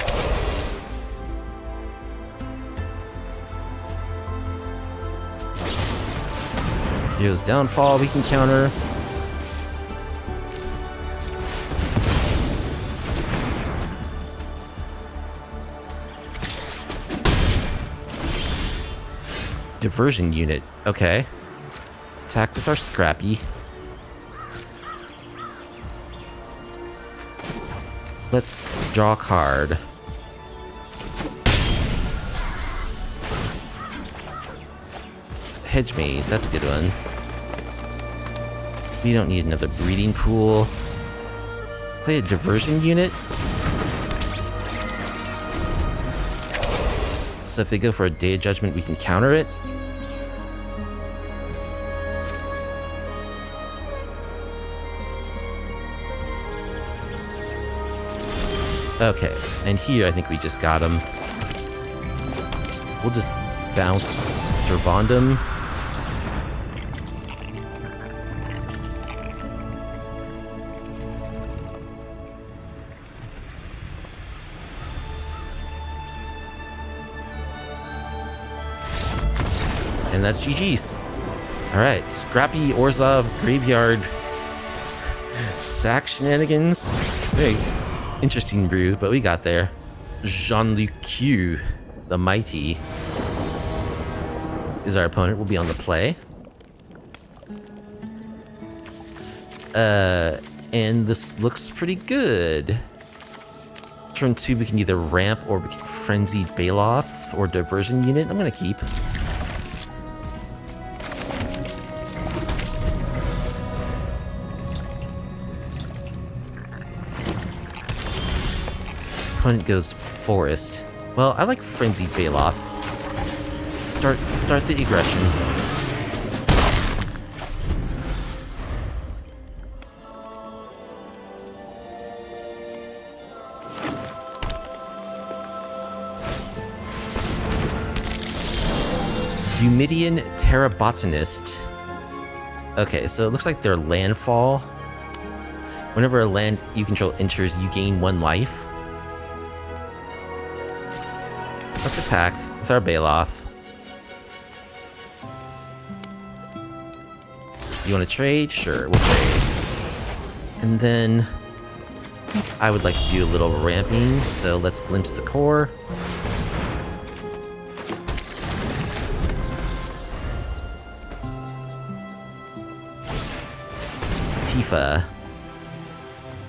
Here's Downfall, we can counter. Diversion Unit, okay. Let's attack with our Scrappy. Let's draw a card. Hedge Maze, that's a good one. We don't need another breeding pool. Play a Diversion Unit. So if they go for a Day of Judgment, we can counter it. Okay, and here I think we just got him. We'll just bounce Servandum. And that's GG's. Alright, Scrappy Orzhov Graveyard Sac shenanigans. Very interesting brew, but we got there. Jean-Luc Q, the Mighty, is our opponent. We'll be on the play. And this looks pretty good. Turn 2, we can either ramp or we can Frenzied Baloth or Diversion Unit. I'm gonna keep. Opponent goes Forest. Well, I like Frenzied Baloth. Start the aggression. Humidian Terrabotanist. Okay, so it looks like they're landfall. Whenever a land you control enters, you gain 1 life. Let's attack with our Baloth. You want to trade? Sure, we'll trade. And then I would like to do a little ramping, so let's glimpse the core. Tifa.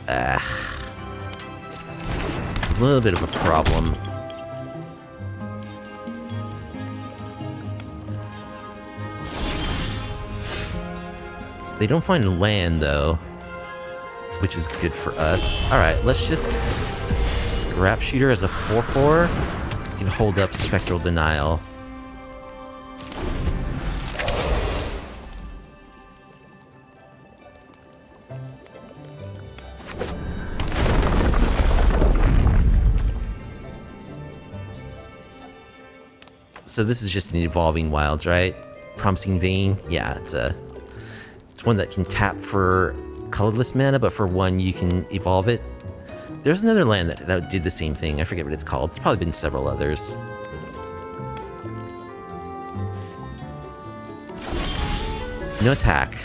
A little bit of a problem. They don't find land, though, which is good for us. Alright, let's just Scrapshooter as a 4/4. You can hold up Spectral Denial. So this is just an Evolving Wilds, right? Promising Vein? Yeah, it's one that can tap for colorless mana, but for 1 you can evolve it. There's another land that did the same thing. I forget what it's called. There's probably been several others. No attack.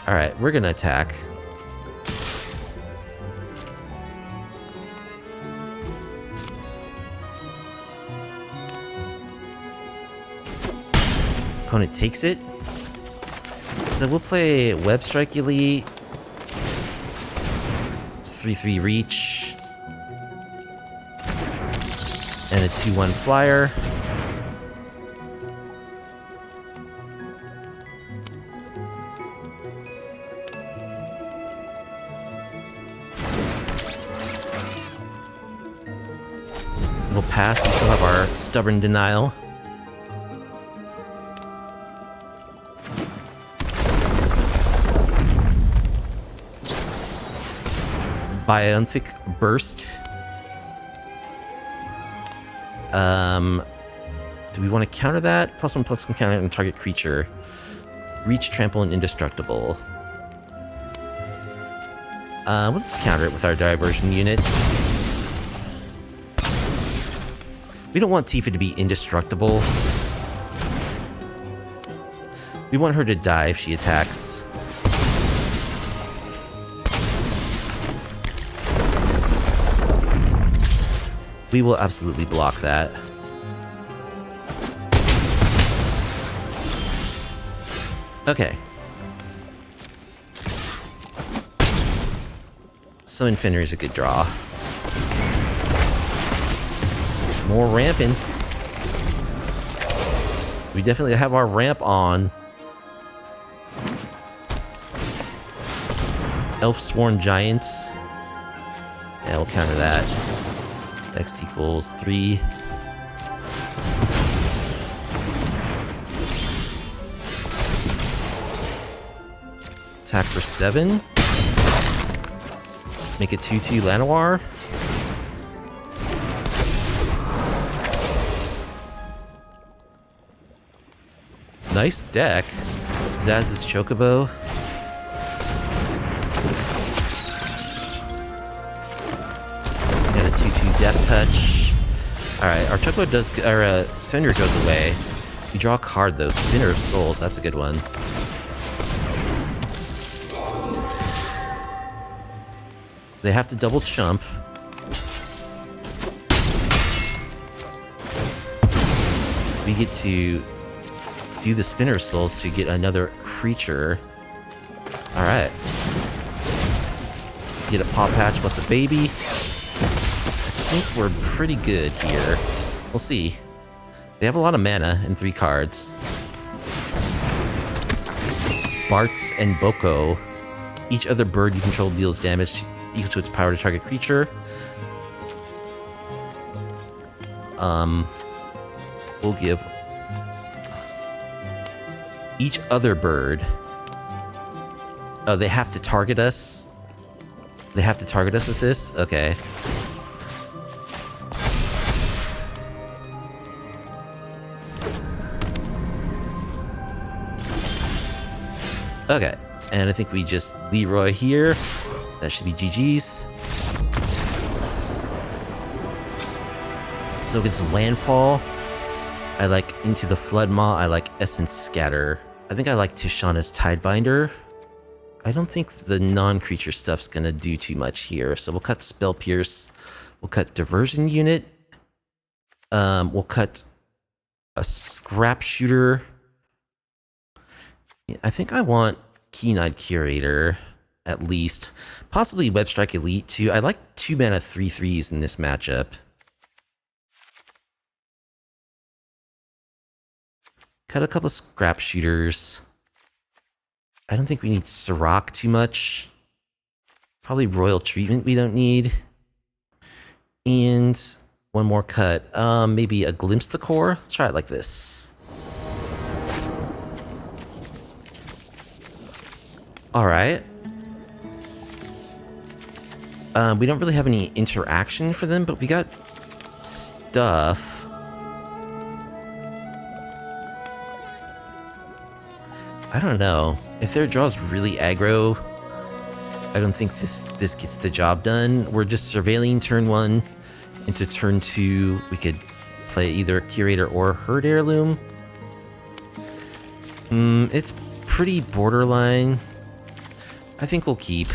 Alright, we're gonna attack. Opponent takes it. So we'll play Webstrike Elite. 3/3 reach. And a 2/1 flyer. We'll pass. We still have our Stubborn Denial. Bionthic Burst. Do we want to counter that? +1/+1 can counter on target creature. Reach, trample, and indestructible. Let's counter it with our Diversion Unit. We don't want Tifa to be indestructible. We want her to die if she attacks. We will absolutely block that. Okay. Summon Fenrir is a good draw. More ramping. We definitely have our ramp on. Elf Sworn Giants. Yeah, we'll counter that. X equals 3. Attack for 7. Make it 2/2 Llanowar. Nice deck. Zaz's Chocobo. And a 2/2 Death Touch. Alright, our Chocobo does... Our Fenrir goes away. We draw a card though. Spinner of Souls, that's a good one. They have to double chump. We get to do the Spinner Souls to get another creature. Alright. Get a Pawpatch plus a baby. I think we're pretty good here. We'll see. They have a lot of mana and 3 cards. Bartz and Boko. Each other bird you control deals damage equal to its power to target creature. We'll give each other bird. Oh, they have to target us? They have to target us with this? Okay. Okay. And I think we just Leroy here. That should be GG's. So it's Landfall. I like Into the Flood Maw. I like Essence Scatter. I think I like Tishana's Tidebinder. I don't think the non-creature stuff's gonna do too much here. So we'll cut Spell Pierce. We'll cut Diversion Unit. We'll cut a Scrapshooter. Yeah, I think I want Keen-Eyed Curator, at least. Possibly Webstrike Elite, too. I like 2 mana 3/3s in this matchup. Cut a couple Scrapshooters. I don't think we need Surrak too much. Probably Royal Treatment we don't need. And one more cut. Maybe a Glimpse the Core. Let's try it like this. Alright. We don't really have any interaction for them, but we got stuff. I don't know. If their draw's really aggro, I don't think this gets the job done. We're just surveilling turn 1 into turn 2. We could play either Curator or Herd Heirloom. It's pretty borderline. I think we'll keep.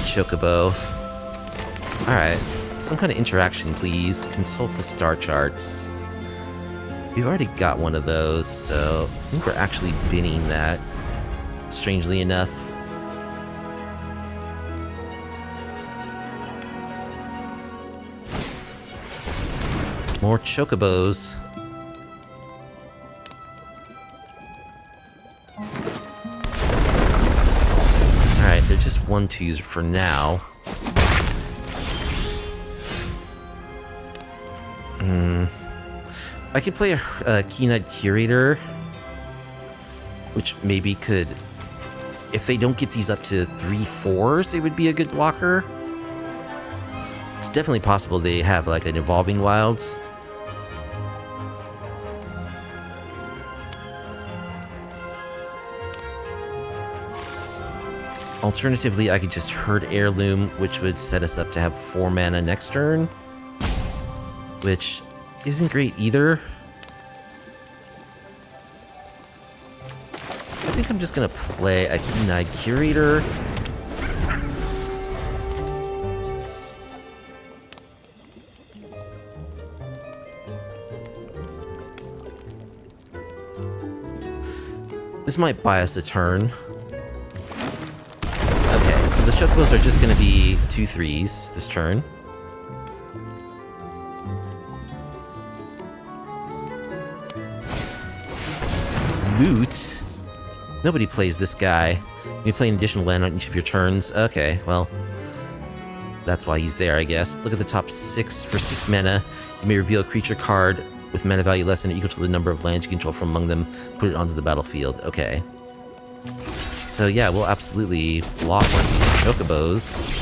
Chocobo. Alright. Some kind of interaction, please. Consult the star charts. We've already got one of those, so I think we're actually binning that, strangely enough. More chocobos. Alright, they're just 1-2s for now. I could play a Keen-Eyed Curator, which maybe could... If they don't get these up to 3-4s, it would be a good blocker. It's definitely possible they have like an Evolving Wilds. Alternatively, I could just Herd Heirloom, which would set us up to have 4 mana next turn. Which isn't great either. I think I'm just gonna play a Keen-Eyed Curator. This might buy us a turn. Okay, so the Chocobos are just gonna be 2-3s this turn. Loot? Nobody plays this guy. You play an additional land on each of your turns. Okay, well, that's why he's there, I guess. Look at the top 6. For 6 mana, you may reveal a creature card with mana value less than or equal to the number of lands you control from among them. Put it onto the battlefield. Okay. So yeah, we'll absolutely block one of these Chocobos.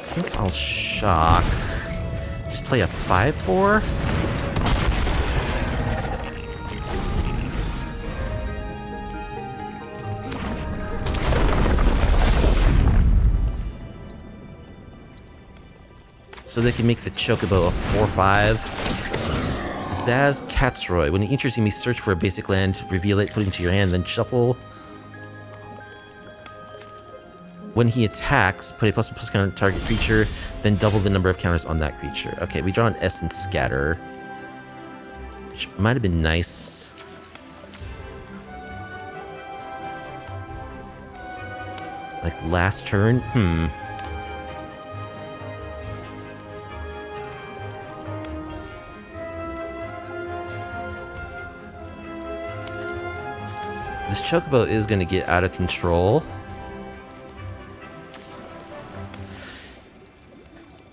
I think I'll shock. Just play a 5-4? So they can make the Chocobo a 4-5. Zaz Katsroy. When it enters, you may search for a basic land, reveal it, put it into your hand, then shuffle. When he attacks, put a +1/+1 counter on target creature, then double the number of counters on that creature. Okay, we draw an Essence Scatter, which might have been nice. Like last turn? This Chocobo is going to get out of control.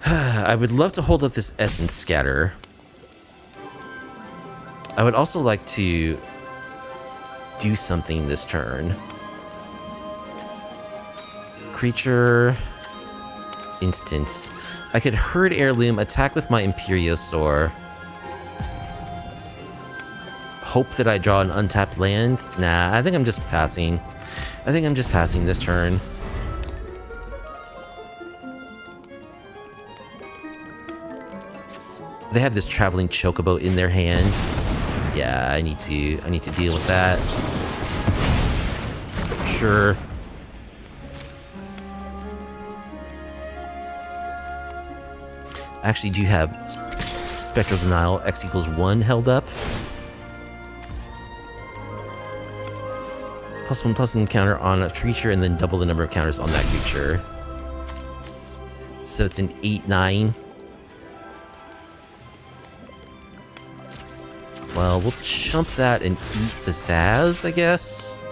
I would love to hold up this Essence Scatter. I would also like to do something this turn. Creature... Instance. I could Herd Heirloom, attack with my Imperiosaur. Hope that I draw an untapped land? Nah, I think I'm just passing. I think I'm just passing this turn. They have this traveling Chocobo in their hands. Yeah, I need to deal with that. Sure. I actually do have Spectral Denial, X = 1 held up. +1/+1 counter on a creature, and then double the number of counters on that creature. So it's an 8/9. Well, we'll chump that and eat the Zaz, I guess.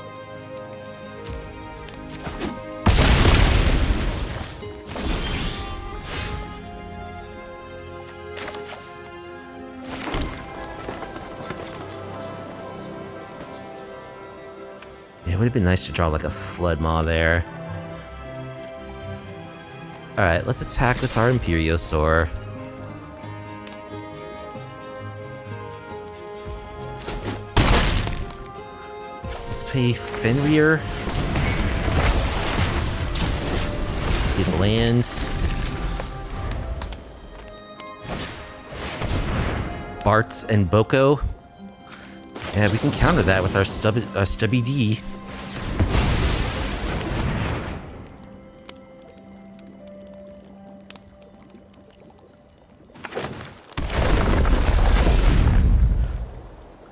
Yeah, it would have been nice to draw like a Flood Maw there. Alright, let's attack with our Imperiosaur. Play Fenrir. Get a land. Bart and Boko. Yeah, we can counter that with our stubby D.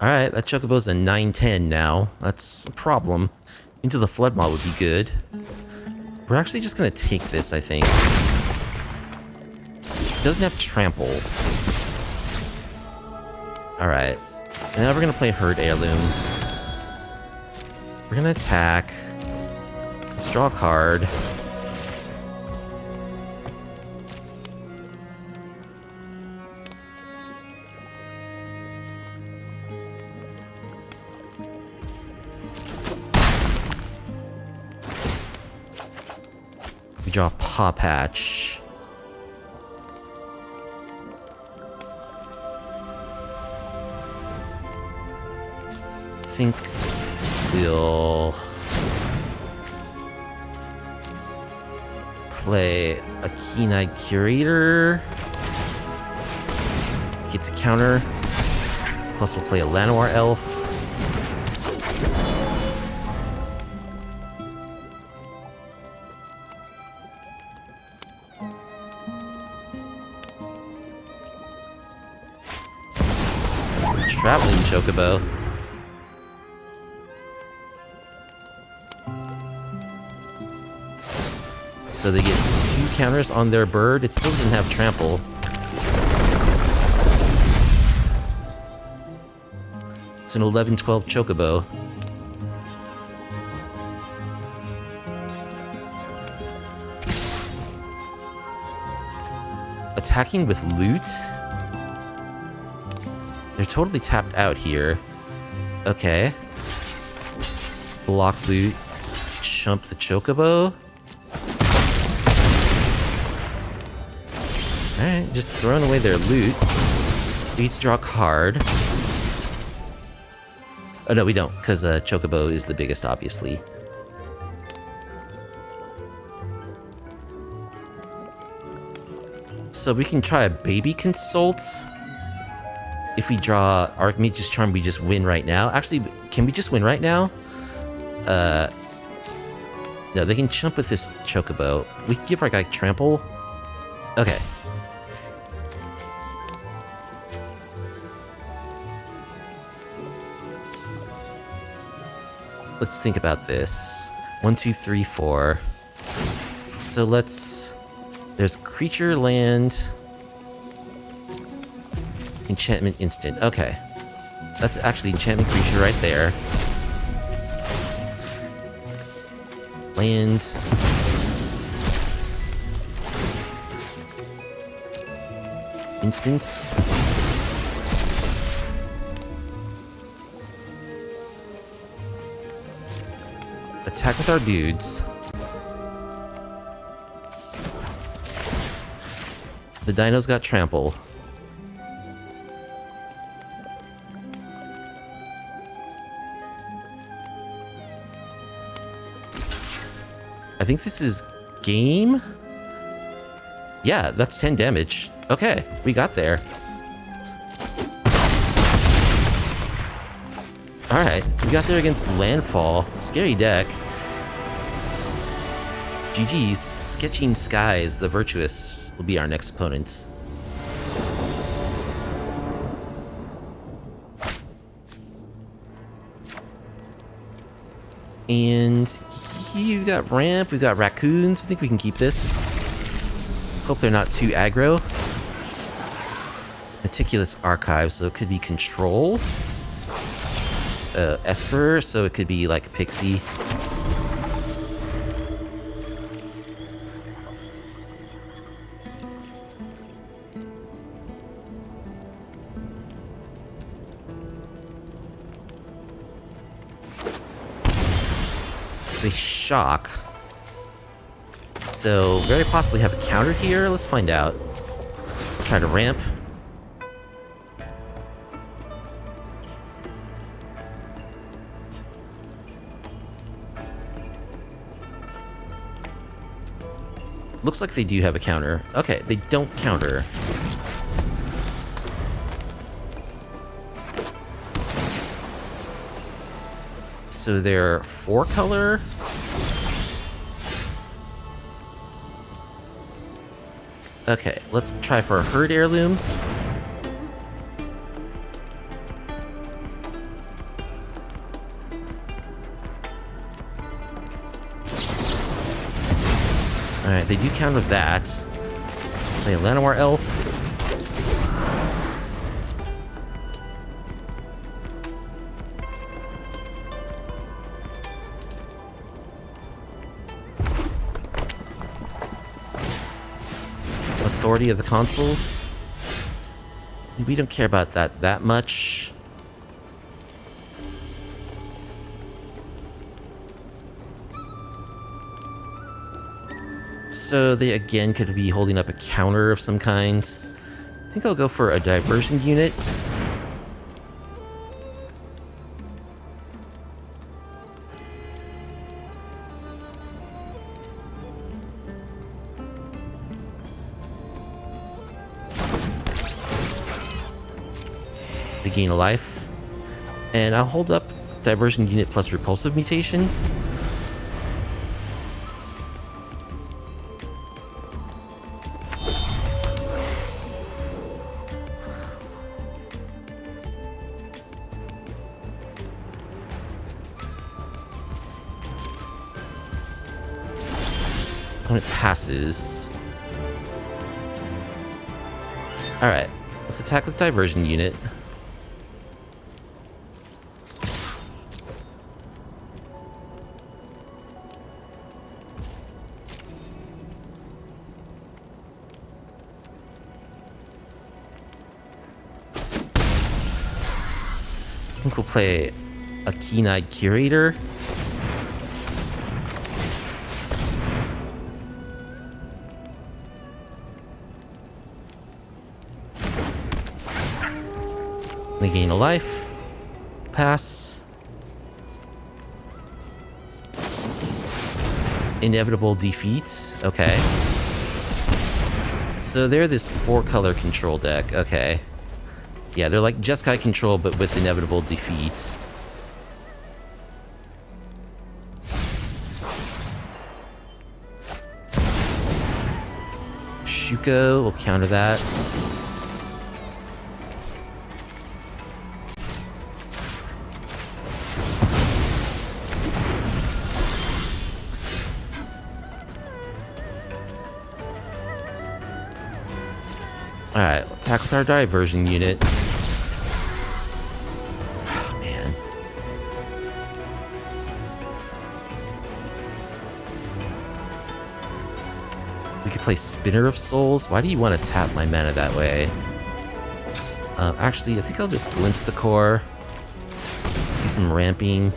Alright, that Chocobo's a 9-10 now. That's a problem. Into the Flood Maw would be good. We're actually just gonna take this, I think. It doesn't have trample. Alright. And now we're gonna play Herd Heirloom. We're gonna attack. Let's draw a card. We draw Pawpatch. I think we'll play a Keen-Eyed Curator. Gets a counter. Plus we'll play a Llanowar Elf. Traveling Chocobo. So they get 2 counters on their bird. It still doesn't have trample. It's an 11-12 Chocobo. Attacking with loot? They're totally tapped out here. Okay. Block loot. Chump the Chocobo. Alright, just throwing away their loot. We need to draw a card. Oh no, we don't, because Chocobo is the biggest, obviously. So we can try a Baby Consult. If we draw Archmage's Charm, we just win right now. Actually, can we just win right now? No, they can chump with this Chocobo. We can give our guy Trample. Okay. Let's think about this. 1, 2, 3, 4. So let's... There's creature, land... Enchantment instant. Okay. That's actually enchantment creature right there. Land. Instant. Attack with our dudes. The dino's got trample. I think this is game? Yeah, that's 10 damage. Okay, we got there. Alright, we got there against Landfall. Scary deck. GG's. Sketching Skies, the Virtuous, will be our next opponents. And we've got Ramp, we've got Raccoons. I think we can keep this. Hope they're not too aggro. Meticulous Archive, so it could be Control. Esper, so it could be like Pixie. They shock. So, very possibly have a counter here. Let's find out. Try to ramp. Looks like they do have a counter. Okay, they don't counter. So they're 4-color. Okay, let's try for a Herd Heirloom. Alright, they do counter that. Play a Llanowar Elf. Authority of the Consuls. We don't care about that much. So they again could be holding up a counter of some kind. I think I'll go for a Diversion Unit. They gain a life. And I'll hold up Diversion Unit plus Repulsive Mutation. Opponent passes. Alright, let's attack with Diversion Unit. I think we'll play a Keen-Eyed Curator. They gain a life. Pass. Inevitable defeat. Okay. So they're this 4-color control deck. Okay. Yeah, they're like Jeskai control, but with inevitable defeat. Shuko will counter that. Alright, attack with our Diversion Unit. Oh, man. We could play Spinner of Souls. Why do you want to tap my mana that way? Actually, I think I'll just glimpse the core. Do some ramping.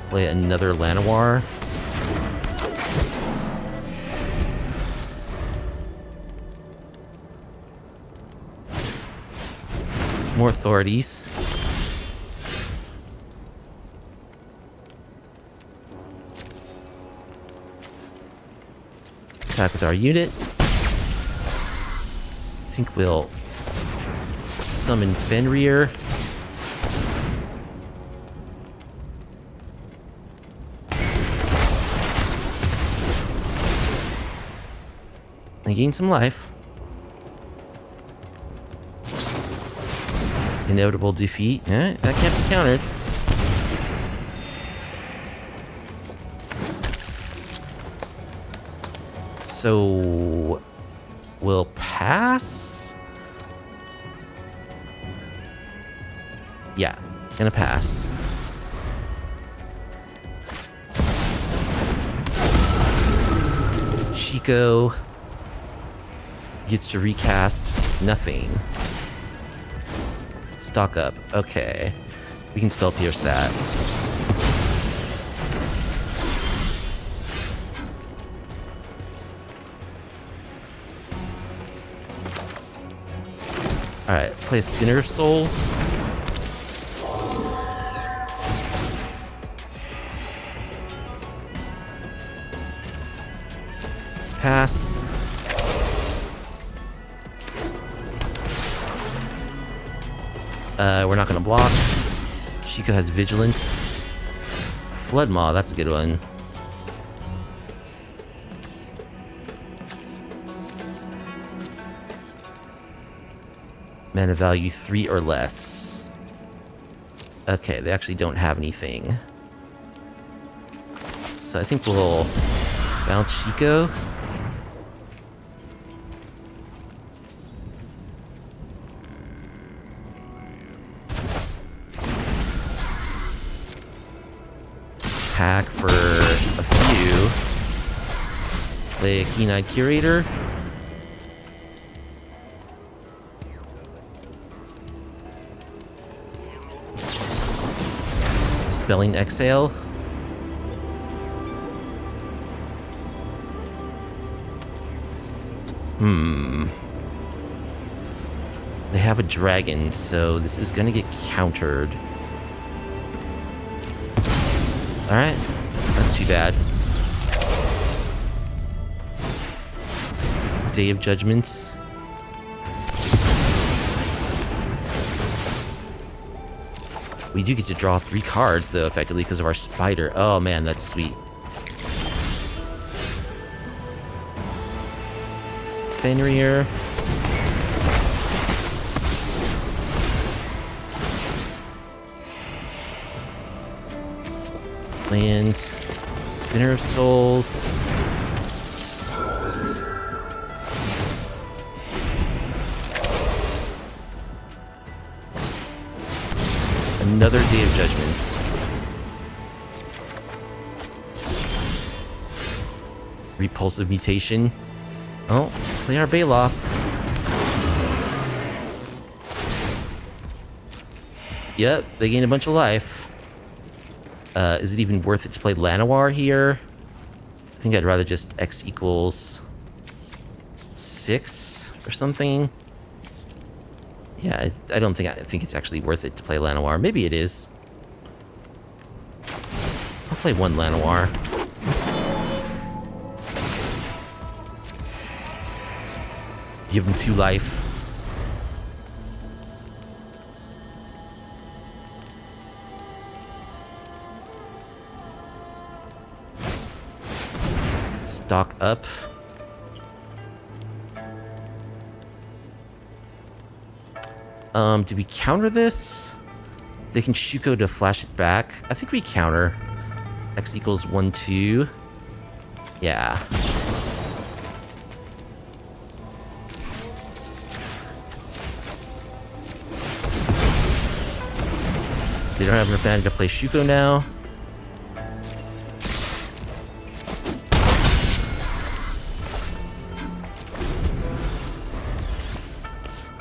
Play another Llanowar. More authorities. Attack with our unit. I think we'll summon Fenrir. I gain some life. Inevitable defeat. That can't be countered. So we'll pass. Yeah, gonna pass. Chico gets to recast nothing. Stock up. Okay. We can spell pierce that. Alright, play a Spinner of Souls. Pass. We're not gonna block. Shiko has Vigilance. Flood Maw, that's a good one. Mana value 3 or less. Okay, they actually don't have anything. So I think we'll bounce Shiko. Hack for a few. Play a Keen-Eyed Curator. Spelling Exhale. They have a dragon, so this is gonna get countered. Alright, that's too bad. Day of Judgments. We do get to draw 3 cards, though, effectively, because of our spider. Oh, man, that's sweet. Fenrir. Land. Spinner of Souls. Another Day of Judgments. Repulsive Mutation. Oh, play our Baloth. Yep, they gained a bunch of life. Is it even worth it to play Llanowar here? I think I'd rather just X equals 6 or something. Yeah, I don't think I think it's actually worth it to play Llanowar. Maybe it is. I'll play 1 Llanowar. Give him 2 life. Stock up. Do we counter this? They can Shuko to flash it back. I think we counter. X equals 1, 2. Yeah. They don't have enough mana to play Shuko now.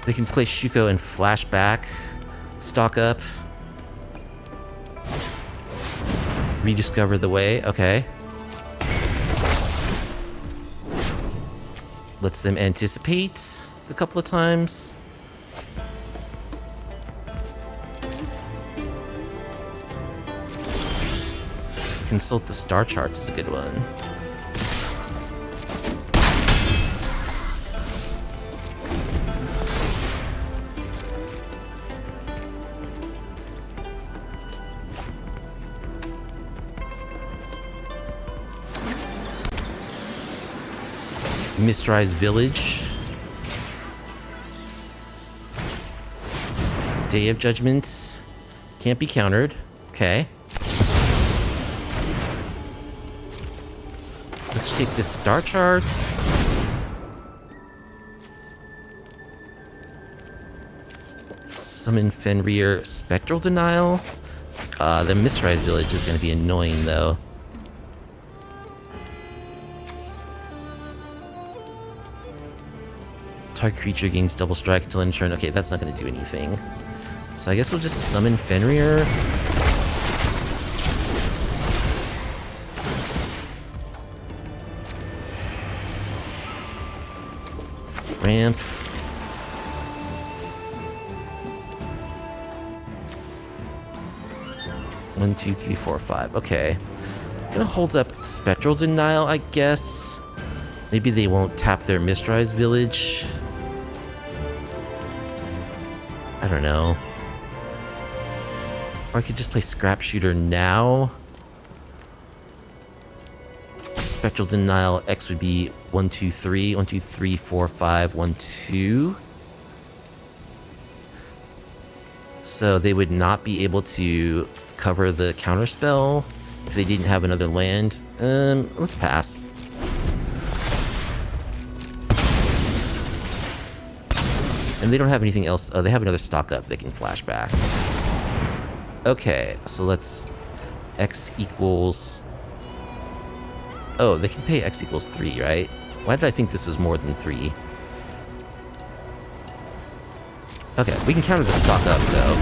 They can play Shuko and flash back. Stock up. Rediscover the way. Okay. Lets them anticipate a couple of times. Consult the star charts is a good one. Mistrise Village. Day of Judgments. Can't be countered. Okay. Let's take the star charts. Summon Fenrir. Spectral Denial. The Mistrise Village is going to be annoying, though. Target creature gains double strike until end turn. Okay, that's not going to do anything. So I guess we'll just summon Fenrir. Ramp. One, two, three, four, five. Okay. Gonna hold up Spectral Denial, I guess. Maybe they won't tap their Mistrise village. I don't know. Or I could just play Scrapshooter now. Spectral Denial X would be 1, 2, 3. 1, 2, 3, 4, 5, 1, 2. So they would not be able to cover the counterspell if they didn't have another land. Let's pass. And they don't have anything else. Oh, they have another stock up they can flash back. Okay, so let's... X equals... Oh, they can pay X equals 3, right? Why did I think this was more than 3? Okay, we can counter the stock up, though.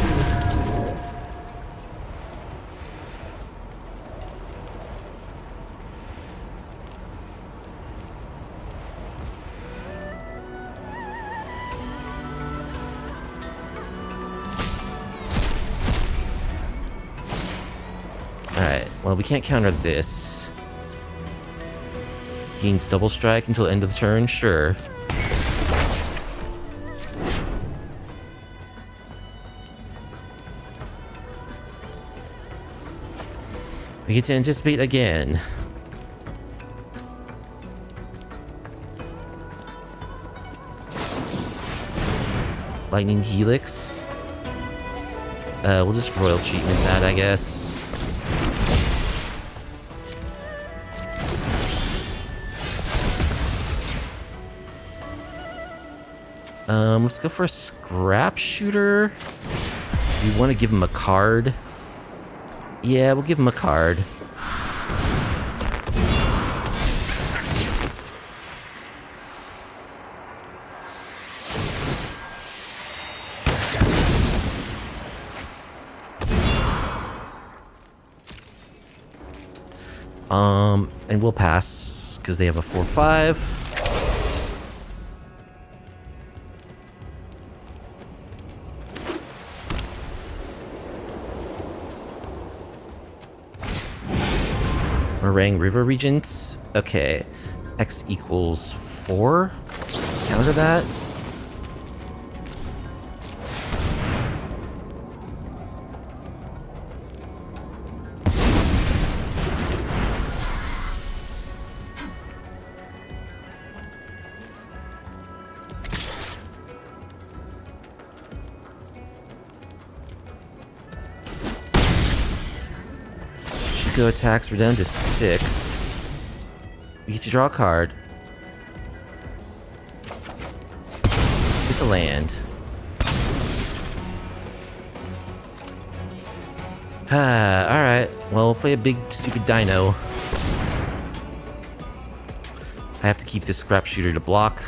Alright, well, we can't counter this. Gains double strike until end of the turn? Sure. We get to anticipate again. Lightning Helix. We'll just Royal Treatment that, I guess. Let's go for a Scrapshooter. We want to give him a card. Yeah, we'll give him a card. And we'll pass because they have a 4/5. Meringue River Regents. Okay. X equals 4. Counter that. Attacks, we're down to 6. We get to draw a card. It's a land. Alright. Well, we'll play a big, stupid dino. I have to keep this Scrapshooter to block.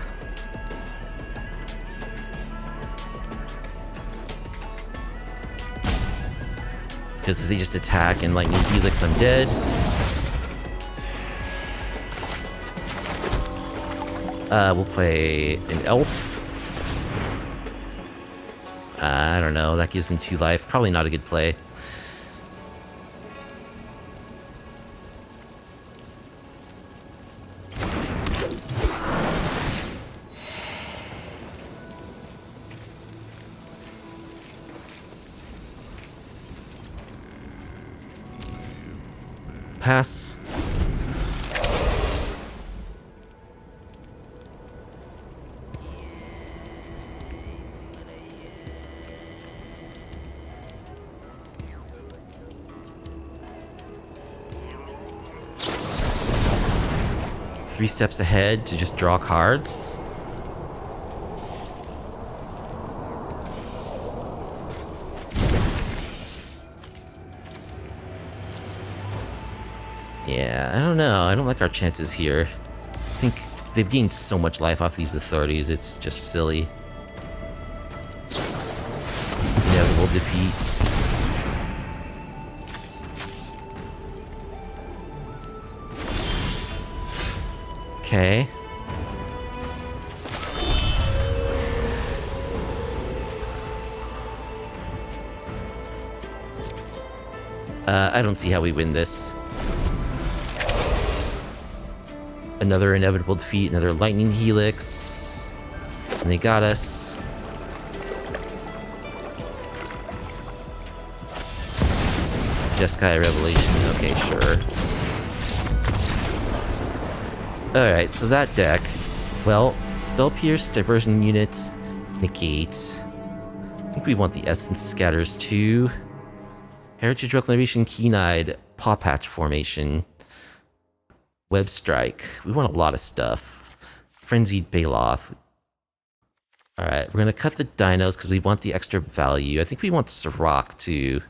Because if they just attack and Lightning Helix, I'm dead. We'll play an elf. I don't know. That gives them 2 life. Probably not a good play. Pass. Three steps ahead to just draw cards. Yeah, I don't know. I don't like our chances here. I think they've gained so much life off these authorities, it's just silly. Inevitable defeat. Okay. I don't see how we win this. Another inevitable defeat, another lightning helix. And they got us. Jeskai Revelation, okay, sure. Alright, so that deck. Well, Spell Pierce, Diversion Unit, Negate. I think we want the Essence Scatters too. Heritage Reclamation, Keen-Eyed, Pawpatch Formation. Webstrike. We want a lot of stuff. Frenzied Baloth. Alright, we're gonna cut the dinos because we want the extra value. I think we want Surrak too.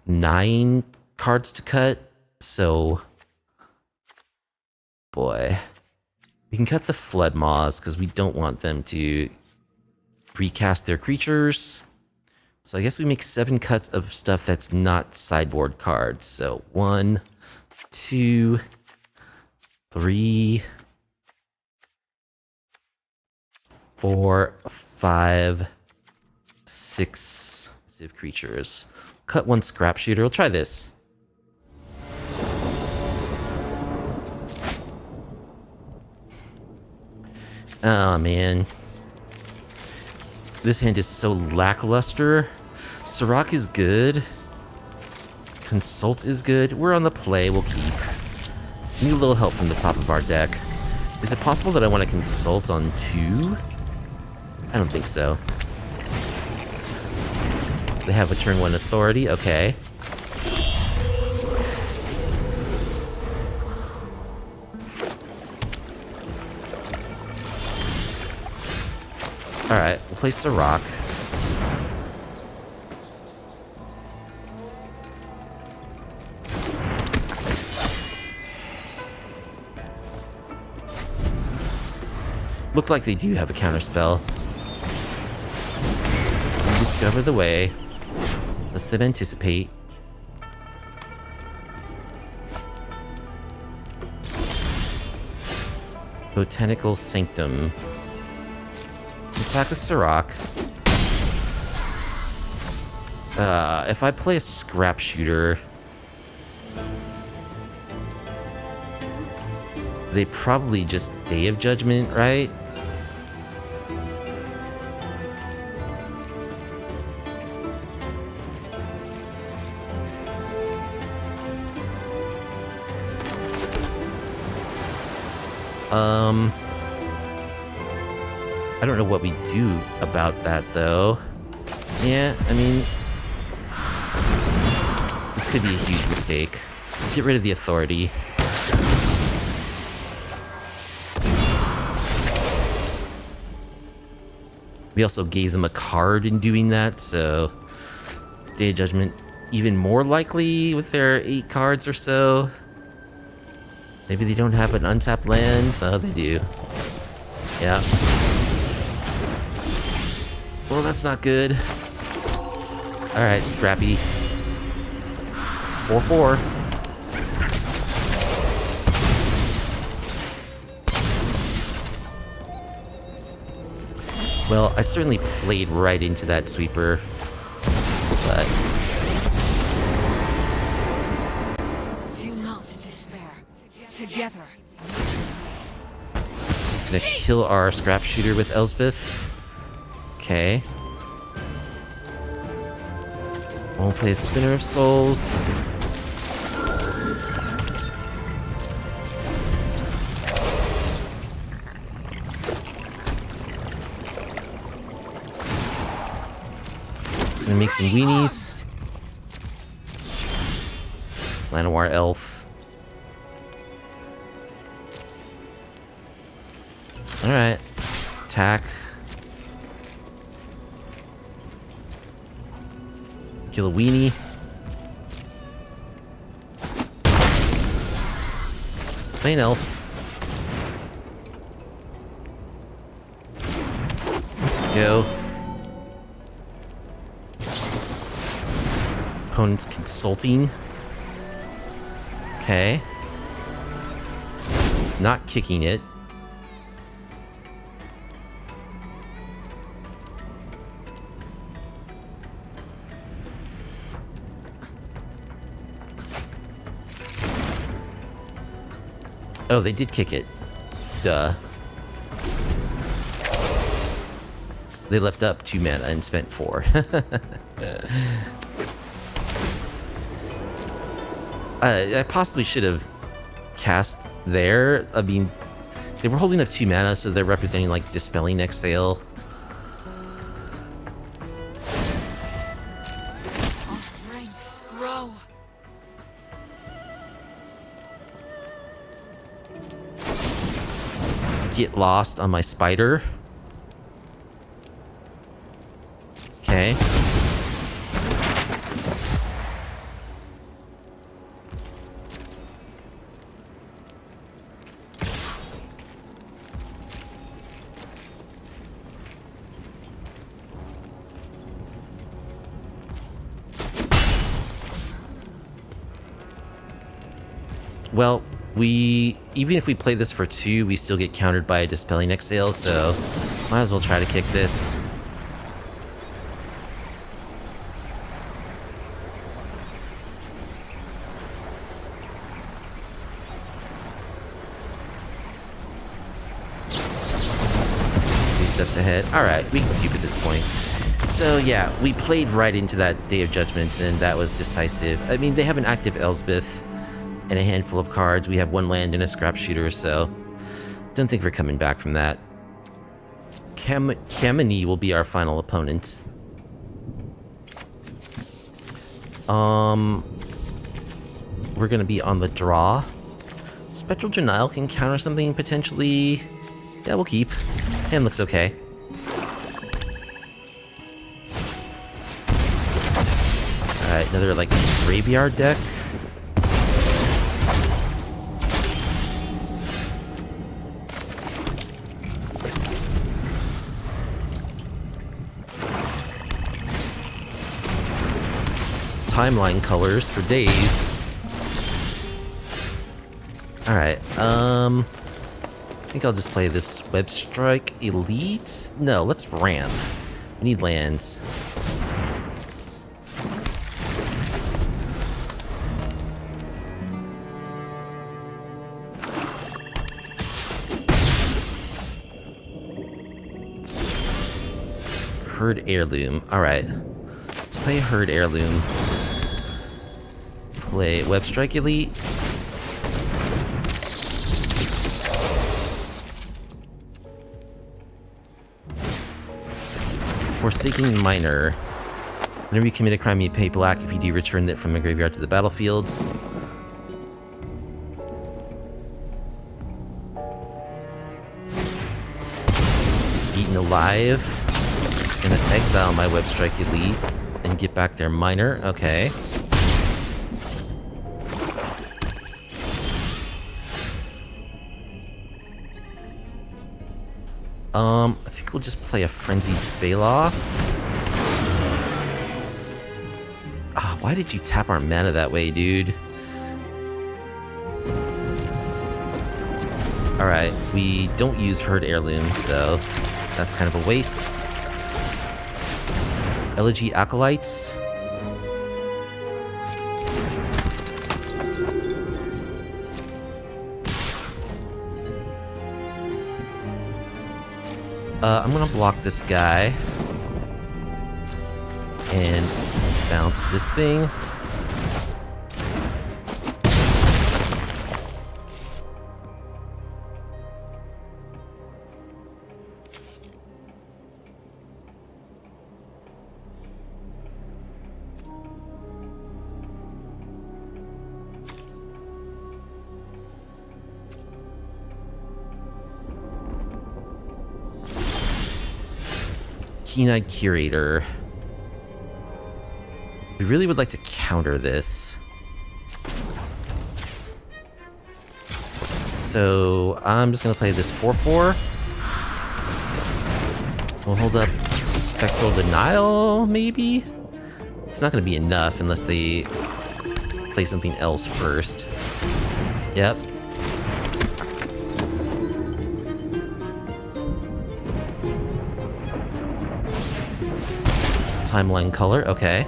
9 cards to cut, so... Boy. We can cut the Flood Maws because we don't want them to recast their creatures. So I guess we make 7 cuts of stuff that's not sideboard cards. So 1, 2, 3, 4, 5, 6 Civ creatures. Cut 1 Scrapshooter. We'll try this. Oh man. This hand is so lackluster. Surrak is good. Consult is good. We're on the play. We'll keep. Need a little help from the top of our deck. Is it possible that I want to consult on 2? I don't think so. They have a turn 1 authority. Okay. Alright, we'll play Surrak. Look like they do have a counterspell. Discover the way. Let's them anticipate. Botanical Sanctum. Attack with Surrak. If I play a Scrapshooter, they probably just Day of Judgment, right? I don't know what we do about that, though. Yeah, I mean... This could be a huge mistake. Get rid of the authority. We also gave them a card in doing that, so... Day of Judgment even more likely with their 8 cards or so. Maybe they don't have an untapped land? Oh, they do. Yeah. Well, that's not good. Alright, Scrappy. 4/4. Well, I certainly played right into that sweeper. But... Do not despair. Together. Just gonna kill our Scrapshooter with Elspeth. Okay. We'll play a Spinner of Souls. Just gonna make some weenies. Llanowar Elf. Alright. Attack. Kill a weenie. Play an elf. Go. Opponent's consulting. Okay. Not kicking it. Oh, they did kick it. Duh. They left up 2 mana and spent 4. I possibly should have cast there. I mean, they were holding up 2 mana, so they're representing like Dispelling Exhale. Our ranks grow. Get lost on my spider. Okay. Well, even if we play this for 2, we still get countered by a Dispelling Exhale, so might as well try to kick this. Steps ahead. Alright, we can scoop at this point. So yeah, we played right into that Day of Judgment, and that was decisive. I mean, they have an active Elspeth and a handful of cards. We have 1 land and a Scrapshooter, so don't think we're coming back from that. Kamini will be our final opponent. We're gonna be on the draw. Spectral Denial can counter something potentially. Yeah, we'll keep. Hand looks okay. Alright, another, like, graveyard deck. Timeline colors for days. Alright, I think I'll just play this Webstrike Elite. No, let's ramp. We need lands. Herd Heirloom. Alright. Let's play Herd Heirloom. Play Webstrike Elite. Forsaking Miner. Whenever you commit a crime, you pay black. If you do, return it from the graveyard to the battlefield. Eaten Alive. Gonna exile my Webstrike Elite and get back their Miner. Okay. I think we'll just play a Frenzied Baloth. Ah, why did you tap our mana that way, dude? Alright, we don't use Herd Heirloom, so that's kind of a waste. Elegy Acolytes. I'm gonna block this guy. And bounce this thing. Keen-Eyed Curator. We really would like to counter this. So I'm just going to play this 4/4. We'll hold up Spectral Denial, maybe? It's not going to be enough unless they play something else first. Yep. Timeline color, okay.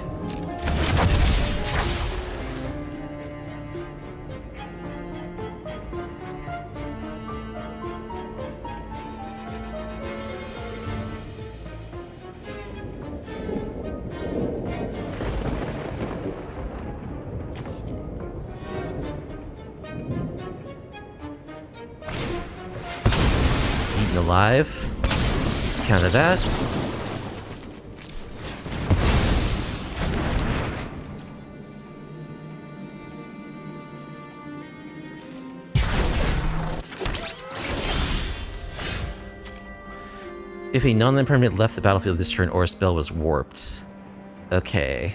alive. Counter that. If a non-land permanent left the battlefield this turn or a spell was warped. Okay.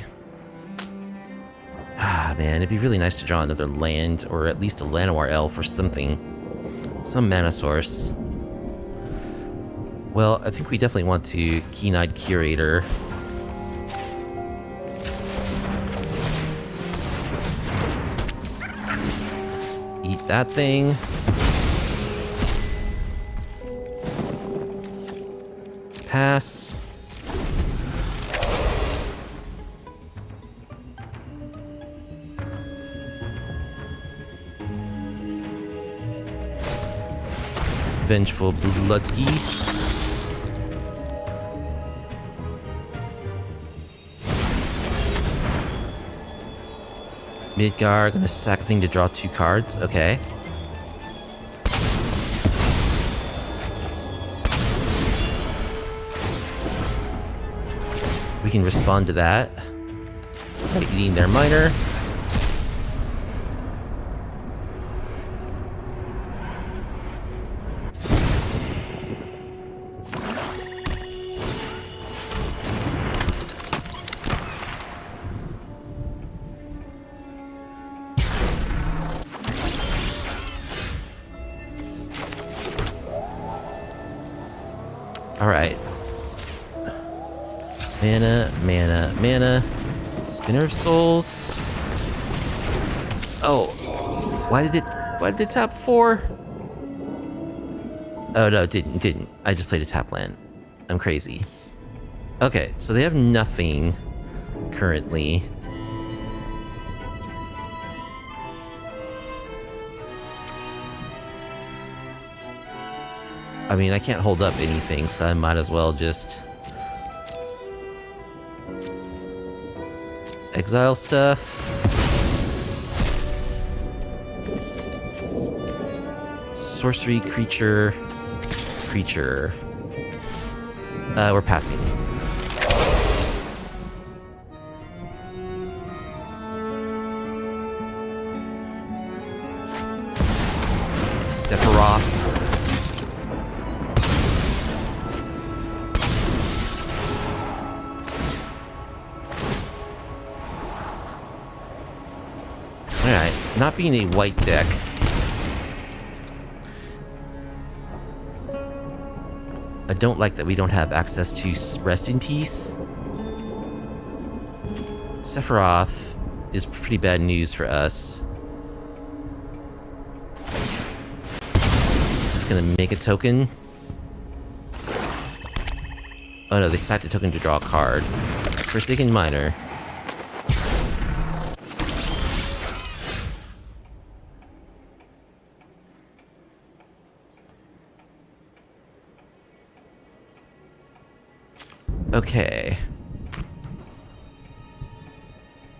Ah, man, it'd be really nice to draw another land, or at least a Llanowar Elf or something. Some mana source. Well, I think we definitely want to Keen-Eyed Curator. Eat that thing. Pass. Vengeful Bludsky. Midgar, gonna sack a thing to draw 2 cards. Okay. We can respond to that by eating their miner. Alright. Mana, mana, mana. Spinner of Souls. Oh. Why did it tap 4? Oh no, it didn't. I just played a tap land. I'm crazy. Okay, so they have nothing currently. I mean, I can't hold up anything, so I might as well just exile stuff. Sorcery, creature. We're passing. Sephiroth. Alright, not being a white deck. I don't like that we don't have access to Rest in Peace. Sephiroth is pretty bad news for us. Just gonna make a token. Oh no, they sacked a token to draw a card. Forsaken Miner. Okay.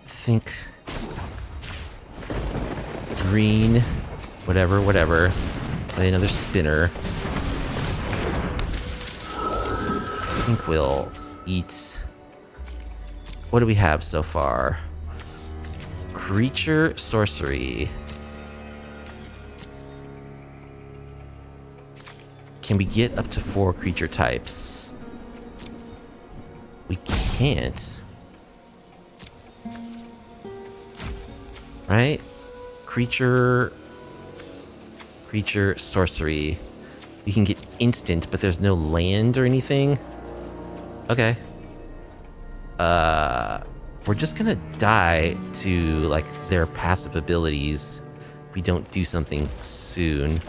Think green, whatever. Play another spinner. I think we'll eat. What do we have so far? Creature, sorcery. Can we get up to 4 creature types? We can't. Right? Creature, sorcery. We can get instant, but there's no land or anything. Okay. We're just gonna die to, like, their passive abilities if we don't do something soon.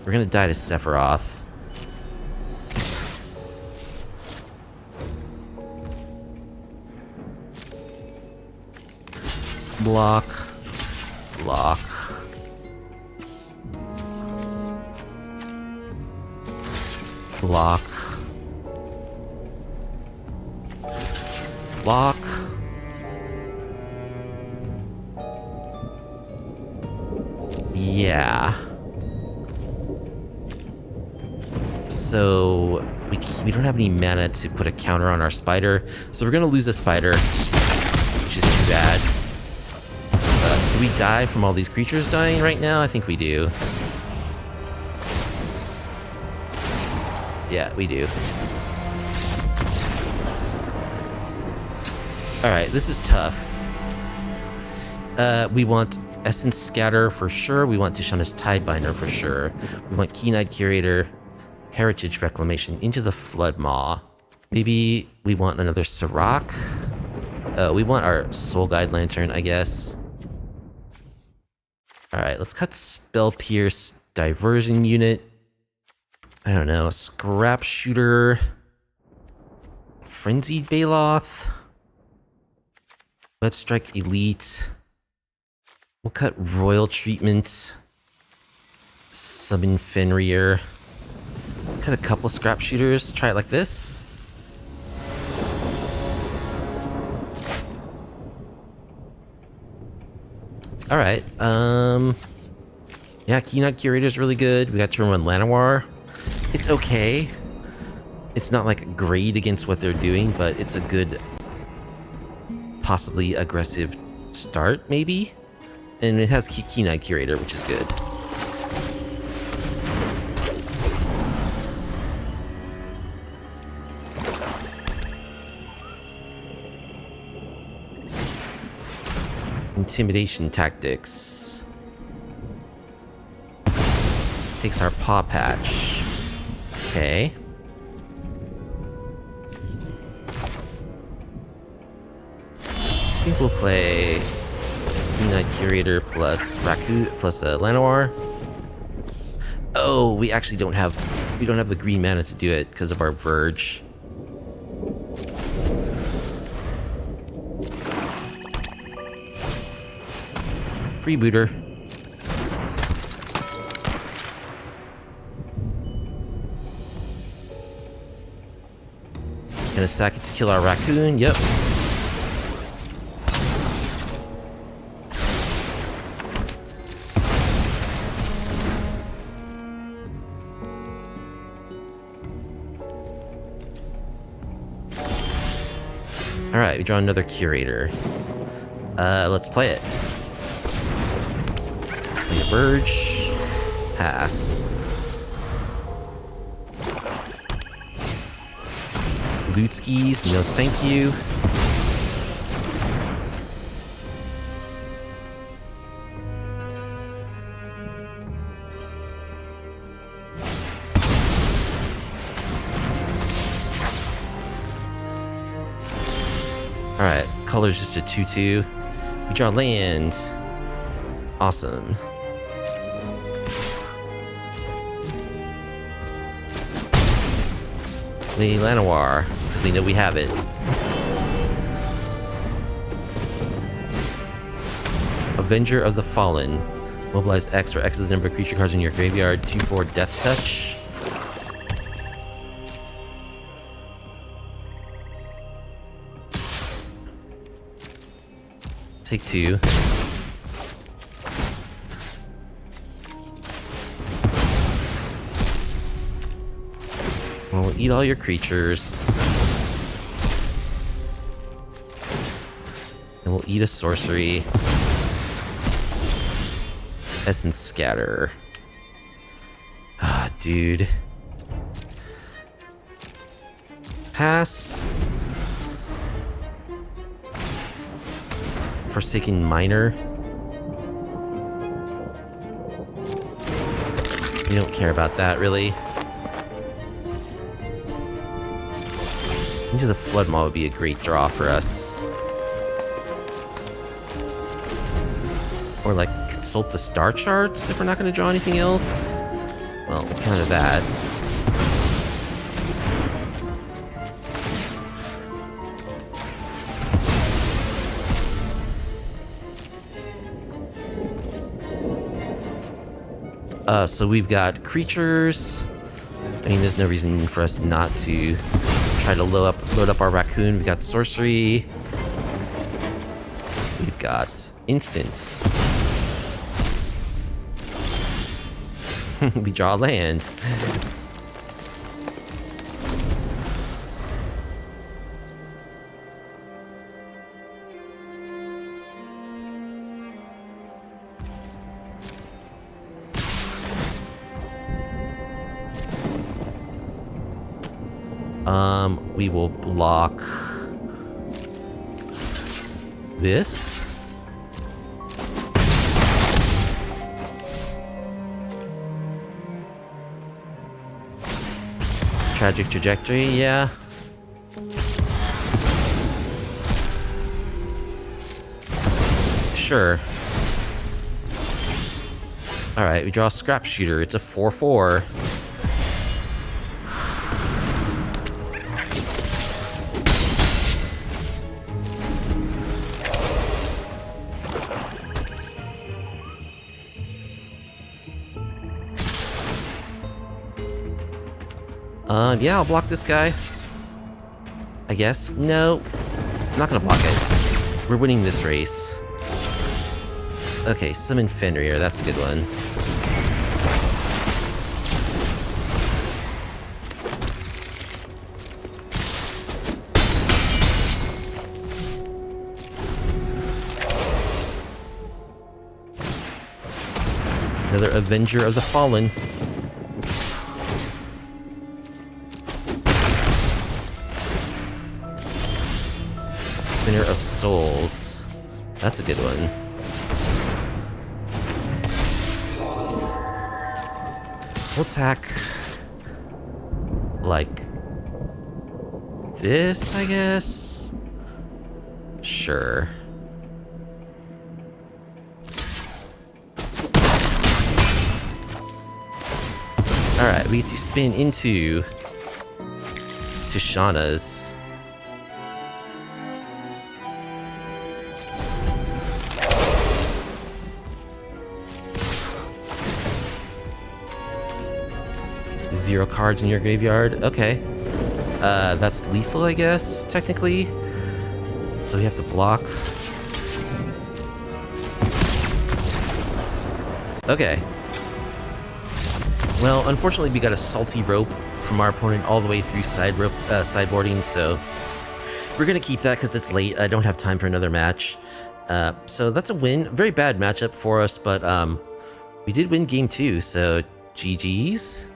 We're gonna die to Sephiroth. Block. Block. Block. Block. So we don't have any mana to put a counter on our spider, so we're gonna lose a spider, which is too bad. Do we die from all these creatures dying right now? I think we do. Yeah, we do. Alright, this is tough. We want Essence Scatter for sure. We want Tishana's Tidebinder for sure. We want Keen-Eyed Curator, Heritage Reclamation, Into the Flood Maw. Maybe we want another Surrak. We want our Soul Guide Lantern, I guess. Alright, let's cut Spell Pierce, Diversion Unit. I don't know, Scrapshooter, Frenzied Baloth, Webstrike Elite. We'll cut Royal Treatment, summon Fenrir. Cut a couple of Scrapshooters, try it like this. Alright, yeah, Keen-Eyed Curator is really good. We got turn 1 Llanowar. It's okay. It's not like great against what they're doing, but it's a good, possibly aggressive start, maybe? And it has Keen-Eyed Curator, which is good. Intimidation tactics. Takes our Pawpatch. Okay. I think we'll play Keen-Eyed Curator plus Recruit plus Llanowar. Oh, we actually don't have the green mana to do it because of our Verge. Freebooter. Gonna stack it to kill our raccoon. Yep. Alright, we draw another Curator. Let's play it. Play a Verge. Pass. Loot skis, no thank you. Alright, color's just a 2/2. We draw land. Awesome. The Llanowar, because they know we have it. Avenger of the Fallen. Mobilize X, where X is the number of creature cards in your graveyard. 2/4 Death Touch. Take 2. We'll eat all your creatures. And we'll eat a sorcery. Essence Scatter. Ah, dude. Pass. Forsaken Miner. We don't care about that, really. Into the Flood Maw would be a great draw for us. Or like consult the star charts if we're not going to draw anything else. Well, kind of that. So we've got creatures. I mean, there's no reason for us not to try to load up our raccoon. We've got sorcery. We've got instants. We draw land. We will block this. Tragic Trajectory, yeah. Sure. Alright, we draw Scrapshooter. It's a 4/4. Yeah, I'll block this guy. I guess. No, I'm not gonna block it. We're winning this race. Okay, summon Fenrir. That's a good one. Another Avenger of the Fallen. Spinner of Souls. That's a good one. We'll attack like this, I guess. Sure. Alright, we get to spin into Tishana's. Zero cards in your graveyard. Okay. That's lethal, I guess, technically. So we have to block. Okay. Well, unfortunately, we got a salty rope from our opponent all the way through sideboarding, so we're gonna keep that because it's late. I don't have time for another match. So that's a win. Very bad matchup for us, but we did win game 2, so GG's.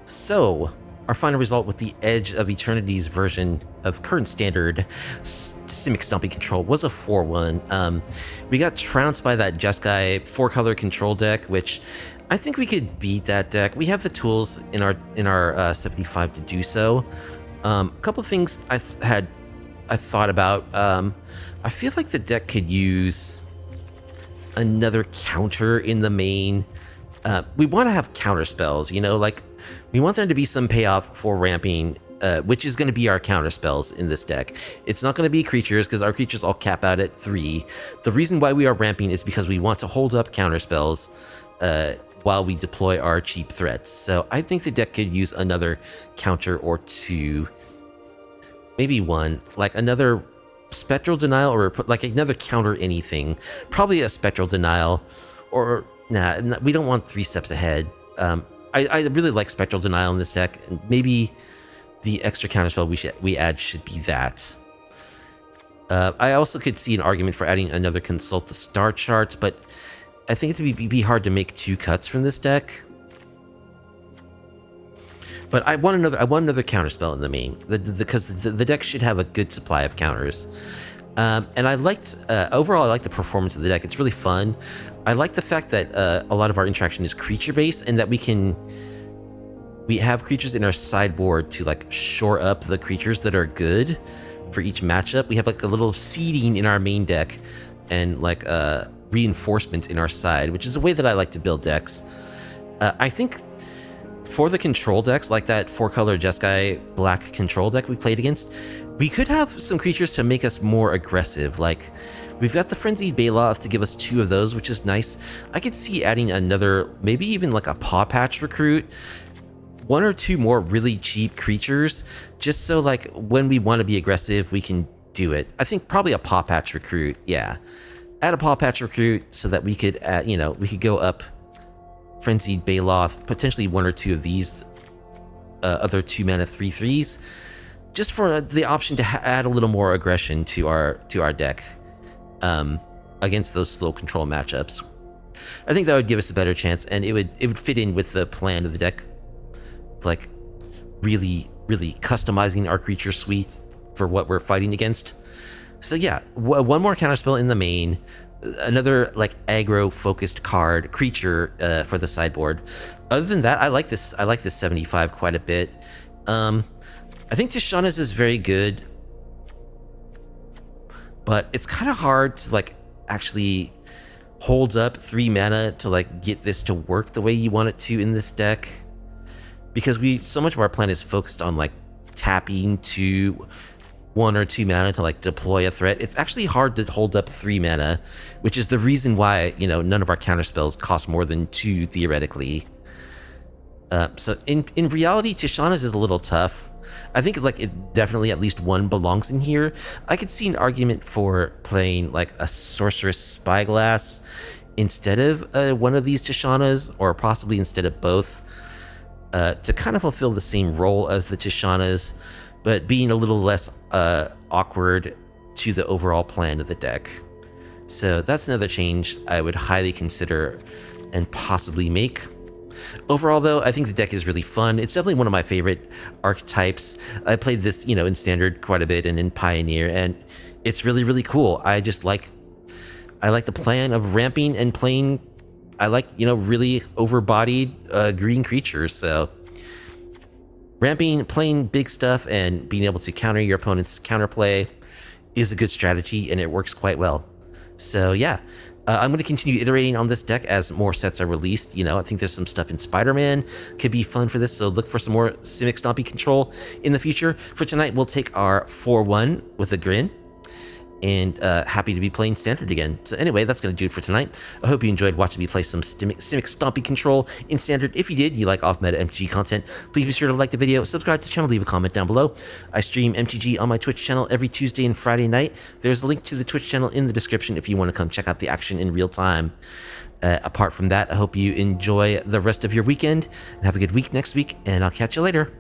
So, our final result with the Edge of Eternities version of current standard Simic Stompy control was a 4-1. We got trounced by that Jeskai 4-color control deck, which I think we could beat that deck. We have the tools in our 75 to do so. A couple of things I thought about. I feel like the deck could use another counter in the main. We want to have counter spells, you know, like we want there to be some payoff for ramping, which is going to be our counter spells in this deck. It's not going to be creatures because our creatures all cap out at 3. The reason why we are ramping is because we want to hold up counter spells while we deploy our cheap threats. So I think the deck could use another counter or 2, maybe 1, like another Spectral Denial or like another counter anything. Probably a Spectral Denial, or nah, we don't want 3 steps ahead. I really like Spectral Denial in this deck, and maybe the extra counterspell we add should be that. I also could see an argument for adding another Consult the Star Charts, but I think it would be hard to make 2 cuts from this deck. But I want another counterspell in the main, because the deck should have a good supply of counters. And I liked, overall, I like the performance of the deck. It's really fun. I like the fact that a lot of our interaction is creature-based, and that we have creatures in our sideboard to like shore up the creatures that are good for each matchup. We have like a little seeding in our main deck, and like reinforcement in our side, which is a way that I like to build decks. I think for the control decks, like that 4-color Jeskai black control deck we played against, we could have some creatures to make us more aggressive. Like, we've got the Frenzied Baloth to give us 2 of those, which is nice. I could see adding another, maybe even like a Pawpatch Recruit, 1 or 2 more really cheap creatures, just so like when we want to be aggressive, we can do it. I think probably a Pawpatch Recruit, yeah. Add a Pawpatch Recruit so that we could add, you know, we could go up Frenzied Baloth, potentially 1 or 2 of these other 2-mana 3/3s, just for the option to add a little more aggression to our deck against those slow control matchups. I think that would give us a better chance, and it would fit in with the plan of the deck, like really really customizing our creature suite for what we're fighting against. So yeah, one more counterspell in the main, another like aggro focused card creature for the sideboard. Other than that, I like this 75 quite a bit. I think Tishana's is very good, but it's kind of hard to like actually hold up 3 mana to like get this to work the way you want it to in this deck, because so much of our plan is focused on like tapping to 1 or 2 mana to like deploy a threat. It's actually hard to hold up 3 mana, which is the reason why, you know, none of our counter spells cost more than 2 theoretically. So in reality, Tishana's is a little tough. I think like it definitely at least one belongs in here. I could see an argument for playing like a Sorceress Spyglass instead of one of these Tishanas, or possibly instead of both, to kind of fulfill the same role as the Tishanas, but being a little less awkward to the overall plan of the deck. So that's another change I would highly consider and possibly make. Overall, though, I think the deck is really fun. It's definitely one of my favorite archetypes. I played this, you know, in Standard quite a bit and in Pioneer, and it's really, really cool. I like the plan of ramping and playing, I like, you know, really overbodied green creatures. So ramping, playing big stuff, and being able to counter your opponent's counterplay is a good strategy, and it works quite well. So yeah, I'm going to continue iterating on this deck as more sets are released. You know, I think there's some stuff in Spider-Man could be fun for this, so look for some more Simic Stompy control in the future. For tonight, we'll take our 4-1 with a grin, and happy to be playing Standard again. So anyway, that's going to do it for tonight. I hope you enjoyed watching me play some Simic Stompy control in Standard. If you did, you like off-meta MTG content, please be sure to like the video, subscribe to the channel, leave a comment down below. I stream MTG on my Twitch channel every Tuesday and Friday night. There's a link to the Twitch channel in the description if you want to come check out the action in real time. Apart from that, I hope you enjoy the rest of your weekend and have a good week next week, and I'll catch you later.